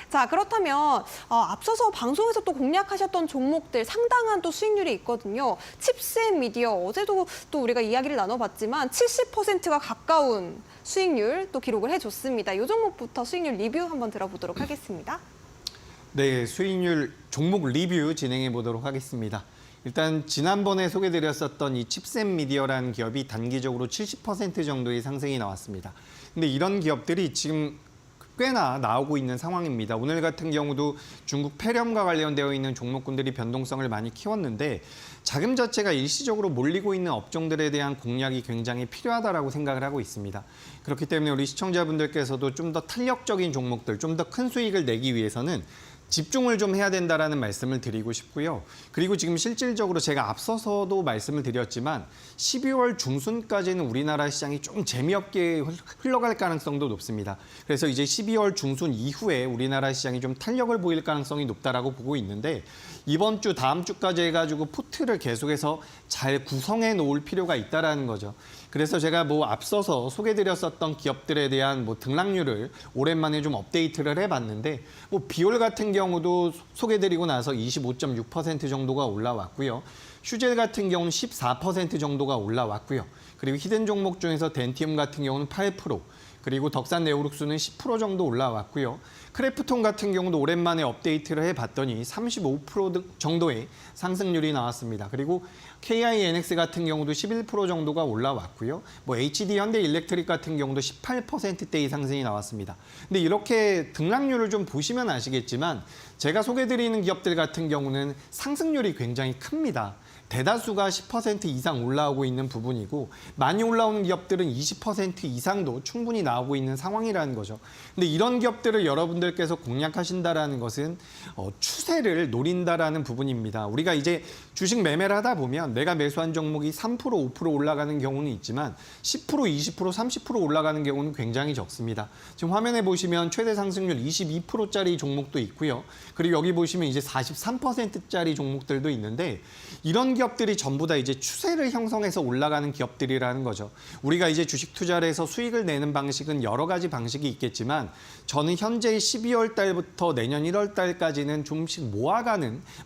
자, 그렇다면 앞서서 방송에서 또 공략하셨던 종목들 상당한 또 수익률이 있거든요. 칩스앤미디어 어제도 또 우리가 이야기를 나눠봤지만 70%가 가까운 수익률 또 기록을 해줬습니다. 이 종목부터 수익률 리뷰 한번 들어보도록 하겠습니다. 네, 수익률 종목 리뷰 진행해 보도록 하겠습니다. 일단 지난번에 소개드렸었던 이 칩셋미디어라는 기업이 단기적으로 70% 정도의 상승이 나왔습니다. 근데 이런 기업들이 지금 꽤나 나오고 있는 상황입니다. 오늘 같은 경우도 중국 폐렴과 관련되어 있는 종목군들이 변동성을 많이 키웠는데 자금 자체가 일시적으로 몰리고 있는 업종들에 대한 공략이 굉장히 필요하다라고 생각을 하고 있습니다. 그렇기 때문에 우리 시청자분들께서도 좀 더 탄력적인 종목들, 좀 더 큰 수익을 내기 위해서는 집중을 좀 해야 된다라는 말씀을 드리고 싶고요. 그리고 지금 실질적으로 제가 앞서서도 말씀을 드렸지만 12월 중순까지는 우리나라 시장이 좀 재미없게 흘러갈 가능성도 높습니다. 그래서 이제 12월 중순 이후에 우리나라 시장이 좀 탄력을 보일 가능성이 높다라고 보고 있는데 이번 주, 다음 주까지 해가지고 포트를 계속해서 잘 구성해 놓을 필요가 있다라는 거죠. 그래서 제가 앞서서 소개드렸었던 기업들에 대한 등락률을 오랜만에 좀 업데이트를 해봤는데 비올 같은 경우도 소개드리고 나서 25.6% 정도가 올라왔고요. 슈젤 같은 경우는 14% 정도가 올라왔고요. 그리고 히든 종목 중에서 덴티움 같은 경우는 8%, 그리고 덕산 네오룩스는 10% 정도 올라왔고요. 크래프톤 같은 경우도 오랜만에 업데이트를 해봤더니 35% 정도의 상승률이 나왔습니다. 그리고 KINX 같은 경우도 11% 정도가 올라왔고요. HD 현대 일렉트릭 같은 경우도 18%대의 상승이 나왔습니다. 근데 이렇게 등락률을 좀 보시면 아시겠지만 제가 소개드리는 기업들 같은 경우는 상승률이 굉장히 큽니다. 대다수가 10% 이상 올라오고 있는 부분이고 많이 올라오는 기업들은 20% 이상도 충분히 나오고 있는 상황이라는 거죠. 근데 이런 기업들을 여러분들께서 공략하신다라는 것은 추세를 노린다라는 부분입니다. 우리가 이제 주식 매매를 하다 보면 내가 매수한 종목이 3%, 5% 올라가는 경우는 있지만 10%, 20%, 30% 올라가는 경우는 굉장히 적습니다. 지금 화면에 보시면 최대 상승률 22%짜리 종목도 있고요. 그리고 여기 보시면 이제 43%짜리 종목들도 있는데 이런 기업들이 전부 다 이제 추세를 형성해서 올라가는 기업들이라는 거죠. 우리가 이제 주식 투자를 해서 수익을 내는 방식은 여러 가지 방식이 있겠지만 저는 현재 12월 달부터 내년 1월 달까지는 좀씩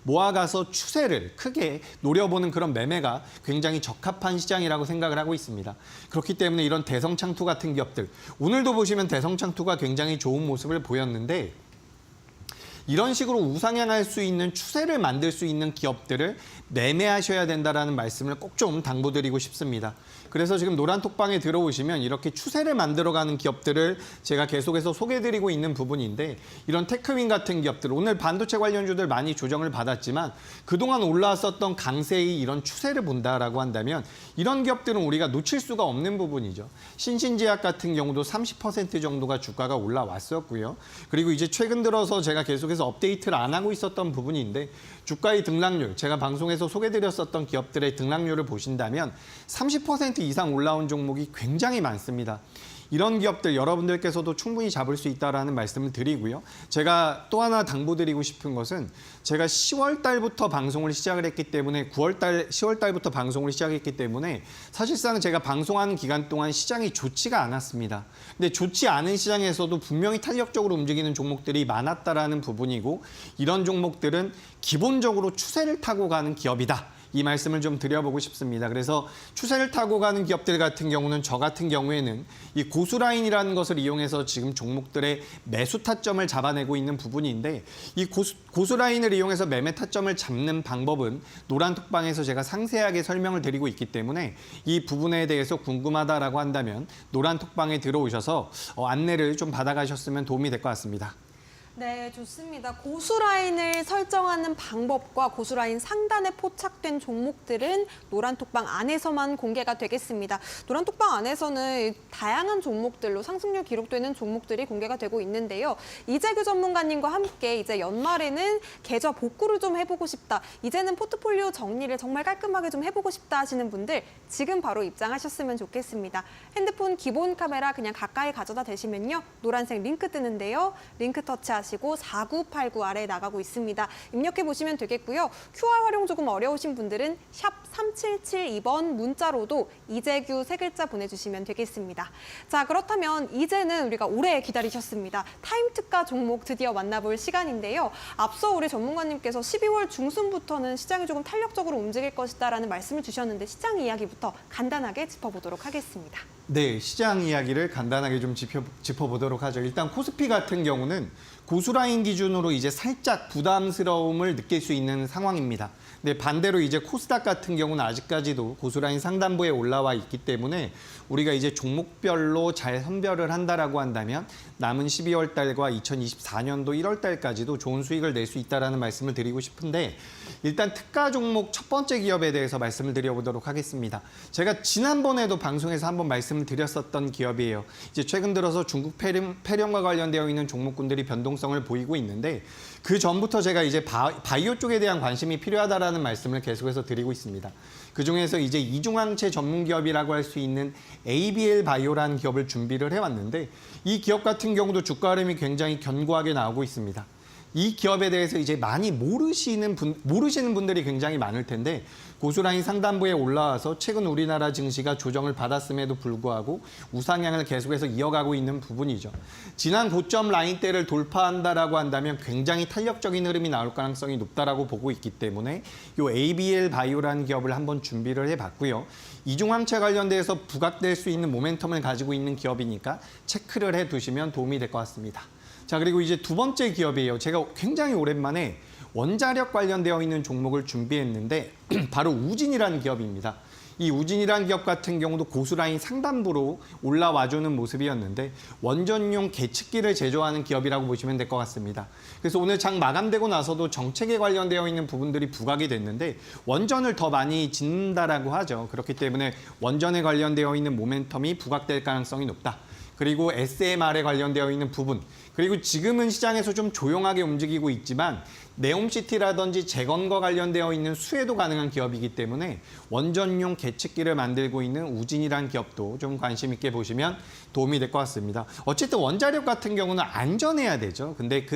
모아가서 추세를 크게 노려보는 그런 매매가 굉장히 적합한 시장이라고 생각을 하고 있습니다. 그렇기 때문에 이런 대성창투 같은 기업들, 오늘도 보시면 대성창투가 굉장히 좋은 모습을 보였는데 이런 식으로 우상향할 수 있는 추세를 만들 수 있는 기업들을 매매하셔야 된다라는 말씀을 꼭 좀 당부드리고 싶습니다. 그래서 지금 노란톡방에 들어오시면 이렇게 추세를 만들어가는 기업들을 제가 계속해서 소개해드리고 있는 부분인데 이런 테크윈 같은 기업들, 오늘 반도체 관련주들 많이 조정을 받았지만 그동안 올라왔었던 강세의 이런 추세를 본다라고 한다면 이런 기업들은 우리가 놓칠 수가 없는 부분이죠. 신신제약 같은 경우도 30% 정도가 주가가 올라왔었고요. 그리고 이제 최근 들어서 제가 계속해서 업데이트를 안 하고 있었던 부분인데 주가의 등락률, 제가 방송에서 소개드렸었던 기업들의 등락률을 보신다면 30% 이상 올라온 종목이 굉장히 많습니다. 이런 기업들 여러분들께서도 충분히 잡을 수 있다라는 말씀을 드리고요. 제가 또 하나 당부드리고 싶은 것은 제가 10월 달부터 방송을 시작을 했기 때문에 10월 달부터 방송을 시작했기 때문에 사실상 제가 방송하는 기간 동안 시장이 좋지가 않았습니다. 근데 좋지 않은 시장에서도 분명히 탄력적으로 움직이는 종목들이 많았다라는 부분이고 이런 종목들은 기본적으로 추세를 타고 가는 기업이다. 이 말씀을 좀 드려보고 싶습니다. 그래서 추세를 타고 가는 기업들 같은 경우는 저 같은 경우에는 이 고수라인이라는 것을 이용해서 지금 종목들의 매수 타점을 잡아내고 있는 부분인데 이 고수라인을 이용해서 매매 타점을 잡는 방법은 노란톡방에서 제가 상세하게 설명을 드리고 있기 때문에 이 부분에 대해서 궁금하다라고 한다면 노란톡방에 들어오셔서 안내를 좀 받아가셨으면 도움이 될 것 같습니다. 네, 좋습니다. 고수라인을 설정하는 방법과 고수라인 상단에 포착된 종목들은 노란톡방 안에서만 공개가 되겠습니다. 노란톡방 안에서는 다양한 종목들로 상승률 기록되는 종목들이 공개가 되고 있는데요. 이재규 전문가님과 함께 이제 연말에는 계좌 복구를 좀 해보고 싶다. 이제는 포트폴리오 정리를 정말 깔끔하게 좀 해보고 싶다 하시는 분들 지금 바로 입장하셨으면 좋겠습니다. 핸드폰 기본 카메라 그냥 가까이 가져다 대시면요. 노란색 링크 뜨는데요. 링크 터치하시고 4989 아래에 나가고 있습니다. 입력해 보시면 되겠고요. QR 활용 조금 어려우신 분들은 샵 3772번 문자로도 이재규 세 글자 보내주시면 되겠습니다. 자, 그렇다면 이제는 우리가 오래 기다리셨습니다. 타임 특가 종목 드디어 만나볼 시간인데요. 앞서 우리 전문가님께서 12월 중순부터는 시장이 조금 탄력적으로 움직일 것이다라는 말씀을 주셨는데 시장 이야기부터 간단하게 짚어보도록 하겠습니다. 네, 시장 이야기를 간단하게 좀 짚어보도록 하죠. 일단 코스피 같은 경우는 고수라인 기준으로 이제 살짝 부담스러움을 느낄 수 있는 상황입니다. 근데 반대로 이제 코스닥 같은 경우는 아직까지도 고수라인 상단부에 올라와 있기 때문에 우리가 이제 종목별로 잘 선별을 한다라고 한다면 남은 12월 달과 2024년도 1월 달까지도 좋은 수익을 낼 수 있다라는 말씀을 드리고 싶은데 일단 특가 종목 첫 번째 기업에 대해서 말씀을 드려보도록 하겠습니다. 제가 지난번에도 방송에서 한번 말씀을 드렸었던 기업이에요. 이제 최근 들어서 중국 폐렴과 관련되어 있는 종목군들이 변동성을 보이고 있는데 그 전부터 제가 이제 바이오 쪽에 대한 관심이 필요하다라는 말씀을 계속해서 드리고 있습니다. 그중에서 이제 이중항체 전문 기업이라고 할 수 있는 ABL 바이오라는 기업을 준비를 해왔는데 이 기업 같은 경우도 주가 흐름이 굉장히 견고하게 나오고 있습니다. 이 기업에 대해서 이제 많이 모르시는 분들이 굉장히 많을 텐데 고수라인 상단부에 올라와서 최근 우리나라 증시가 조정을 받았음에도 불구하고 우상향을 계속해서 이어가고 있는 부분이죠. 지난 고점 라인대를 돌파한다라고 한다면 굉장히 탄력적인 흐름이 나올 가능성이 높다라고 보고 있기 때문에 이 ABL 바이오라는 기업을 한번 준비를 해봤고요. 이중항체 관련돼서 부각될 수 있는 모멘텀을 가지고 있는 기업이니까 체크를 해두시면 도움이 될 것 같습니다. 자, 그리고 이제 두 번째 기업이에요. 제가 굉장히 오랜만에 원자력 관련되어 있는 종목을 준비했는데 바로 우진이라는 기업입니다. 이 우진이라는 기업 같은 경우도 고수라인 상단부로 올라와주는 모습이었는데 원전용 계측기를 제조하는 기업이라고 보시면 될 것 같습니다. 그래서 오늘 장 마감되고 나서도 정책에 관련되어 있는 부분들이 부각이 됐는데 원전을 더 많이 짓는다라고 하죠. 그렇기 때문에 원전에 관련되어 있는 모멘텀이 부각될 가능성이 높다. 그리고 SMR에 관련되어 있는 부분, 그리고 지금은 시장에서 좀 조용하게 움직이고 있지만 네옴시티라든지 재건과 관련되어 있는 수혜도 가능한 기업이기 때문에 원전용 계측기를 만들고 있는 우진이라는 기업도 좀 관심 있게 보시면 도움이 될 것 같습니다. 어쨌든 원자력 같은 경우는 안전해야 되죠. 근데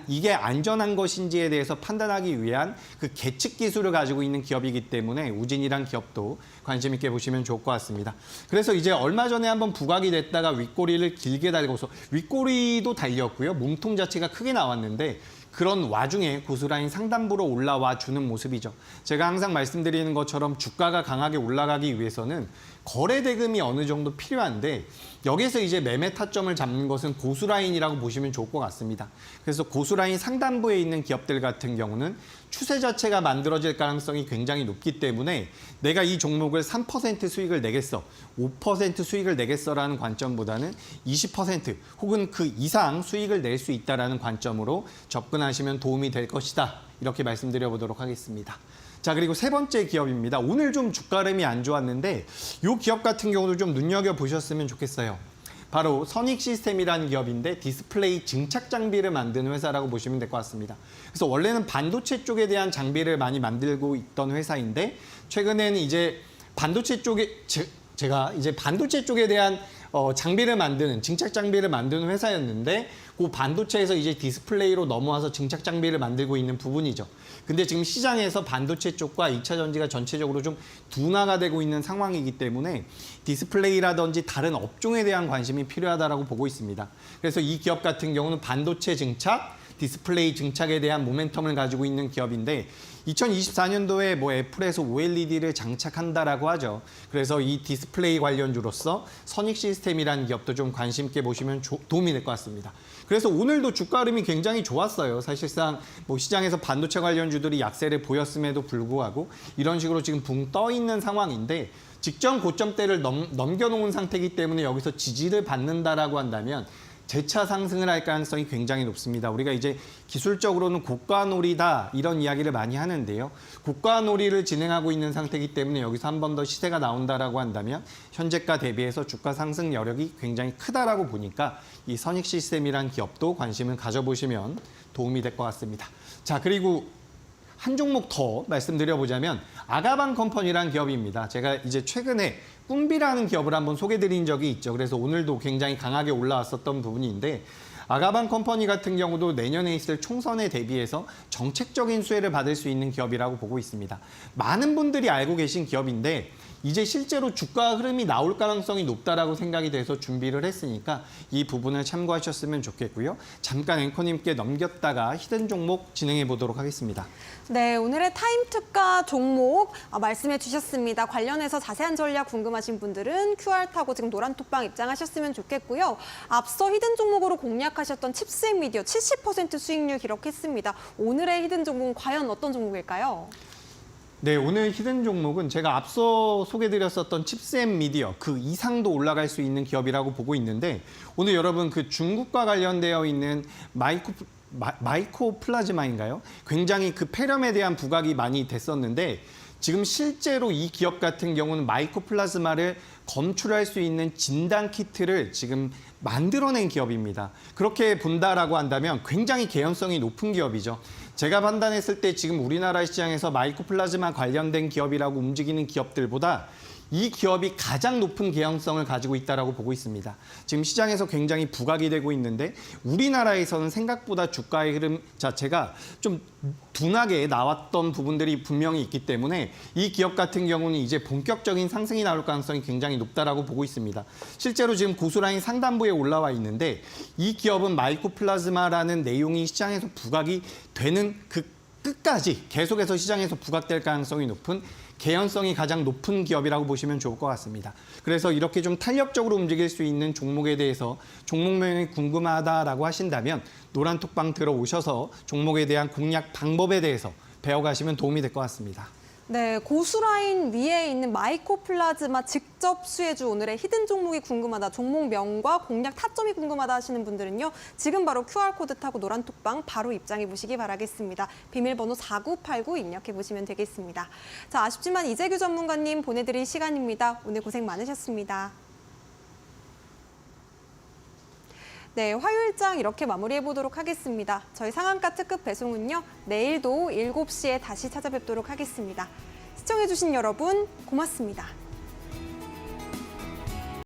이게 안전한 것인지에 대해서 판단하기 위한 그 계측 기술을 가지고 있는 기업이기 때문에 우진이란 기업도 관심 있게 보시면 좋을 것 같습니다. 그래서 이제 얼마 전에 한번 부각이 됐다가 윗꼬리를 길게 달고서 윗꼬리도 달렸고요. 몸통 자체가 크게 나왔는데 그런 와중에 고수라인 상단부로 올라와 주는 모습이죠. 제가 항상 말씀드리는 것처럼 주가가 강하게 올라가기 위해서는 거래 대금이 어느 정도 필요한데 여기서 이제 매매 타점을 잡는 것은 고수라인이라고 보시면 좋을 것 같습니다. 그래서 고수라인 상단부에 있는 기업들 같은 경우는 추세 자체가 만들어질 가능성이 굉장히 높기 때문에 내가 이 종목을 3% 수익을 내겠어, 5% 수익을 내겠어라는 관점보다는 20% 혹은 그 이상 수익을 낼 수 있다는 관점으로 접근하시면 도움이 될 것이다. 이렇게 말씀드려보도록 하겠습니다. 자, 그리고 세 번째 기업입니다. 오늘 좀 주가 흐름이 안 좋았는데 이 기업 같은 경우도 좀 눈여겨보셨으면 좋겠어요. 바로 선익시스템이라는 기업인데 디스플레이 증착 장비를 만드는 회사라고 보시면 될 것 같습니다. 그래서 원래는 반도체 쪽에 대한 장비를 많이 만들고 있던 회사인데 최근에는 이제 반도체 쪽에 제가 이제 반도체 쪽에 대한 장비를 만드는 증착 장비를 만드는 회사였는데 그 반도체에서 이제 디스플레이로 넘어와서 증착 장비를 만들고 있는 부분이죠. 근데 지금 시장에서 반도체 쪽과 2차 전지가 전체적으로 좀 둔화가 되고 있는 상황이기 때문에 디스플레이라든지 다른 업종에 대한 관심이 필요하다라고 보고 있습니다. 그래서 이 기업 같은 경우는 반도체 증착, 디스플레이 증착에 대한 모멘텀을 가지고 있는 기업인데 2024년도에 뭐 애플에서 OLED를 장착한다라고 하죠. 그래서 이 디스플레이 관련주로서 선익시스템이라는 기업도 좀 관심 있게 보시면 도움이 될 것 같습니다. 그래서 오늘도 주가 흐름이 굉장히 좋았어요. 사실상 뭐 시장에서 반도체 관련주들이 약세를 보였음에도 불구하고 이런 식으로 지금 붕 떠 있는 상황인데 직전 고점대를 넘겨놓은 상태이기 때문에 여기서 지지를 받는다라고 한다면 재차 상승을 할 가능성이 굉장히 높습니다. 우리가 이제 기술적으로는 고가놀이다 이런 이야기를 많이 하는데요. 고가놀이를 진행하고 있는 상태이기 때문에 여기서 한 번 더 시세가 나온다라고 한다면 현재가 대비해서 주가 상승 여력이 굉장히 크다라고 보니까 이 선익시스템이란 기업도 관심을 가져보시면 도움이 될 것 같습니다. 자, 그리고 한 종목 더 말씀드려보자면 아가방 컴퍼니라는 기업입니다. 제가 이제 최근에 꿈비라는 기업을 한번 소개드린 적이 있죠. 그래서 오늘도 굉장히 강하게 올라왔었던 부분인데 아가방 컴퍼니 같은 경우도 내년에 있을 총선에 대비해서 정책적인 수혜를 받을 수 있는 기업이라고 보고 있습니다. 많은 분들이 알고 계신 기업인데 이제 실제로 주가 흐름이 나올 가능성이 높다라고 생각이 돼서 준비를 했으니까 이 부분을 참고하셨으면 좋겠고요. 잠깐 앵커님께 넘겼다가 히든 종목 진행해 보도록 하겠습니다. 네, 오늘의 타임특가 종목 말씀해 주셨습니다. 관련해서 자세한 전략 궁금하신 분들은 QR 타고 지금 노란톡방 입장하셨으면 좋겠고요. 앞서 히든 종목으로 공략하셨던 칩스앤미디어 70% 수익률 기록했습니다. 오늘의 히든 종목은 과연 어떤 종목일까요? 네, 오늘 히든 종목은 제가 앞서 소개드렸었던 칩스앤미디어 그 이상도 올라갈 수 있는 기업이라고 보고 있는데 오늘 여러분 그 중국과 관련되어 있는 마이코 플라즈마인가요? 굉장히 그 폐렴에 대한 부각이 많이 됐었는데 지금 실제로 이 기업 같은 경우는 마이코 플라즈마를 검출할 수 있는 진단 키트를 지금 만들어낸 기업입니다. 그렇게 본다라고 한다면 굉장히 개연성이 높은 기업이죠. 제가 판단했을 때 지금 우리나라 시장에서 마이코 플라즈마 관련된 기업이라고 움직이는 기업들보다 이 기업이 가장 높은 개연성을 가지고 있다고 보고 있습니다. 지금 시장에서 굉장히 부각이 되고 있는데 우리나라에서는 생각보다 주가의 흐름 자체가 좀 둔하게 나왔던 부분들이 분명히 있기 때문에 이 기업 같은 경우는 이제 본격적인 상승이 나올 가능성이 굉장히 높다라고 보고 있습니다. 실제로 지금 고수라인 상단부에 올라와 있는데 이 기업은 마이코 플라즈마라는 내용이 시장에서 부각이 되는 그 끝까지 계속해서 시장에서 부각될 가능성이 높은 개연성이 가장 높은 기업이라고 보시면 좋을 것 같습니다. 그래서 이렇게 좀 탄력적으로 움직일 수 있는 종목에 대해서 종목명이 궁금하다라고 하신다면 노란톡방 들어오셔서 종목에 대한 공략 방법에 대해서 배워가시면 도움이 될 것 같습니다. 네, 고수라인 위에 있는 마이코플라즈마 직접 수혜주 오늘의 히든 종목이 궁금하다, 종목명과 공략 타점이 궁금하다 하시는 분들은요. 지금 바로 QR코드 타고 노란 톡방 바로 입장해 보시기 바라겠습니다. 비밀번호 4989 입력해 보시면 되겠습니다. 자, 아쉽지만 이재규 전문가님 보내드릴 시간입니다. 오늘 고생 많으셨습니다. 네, 화요일장 이렇게 마무리해 보도록 하겠습니다. 저희 상한가 특급 배송은요, 내일도 7시에 다시 찾아뵙도록 하겠습니다. 시청해주신 여러분 고맙습니다.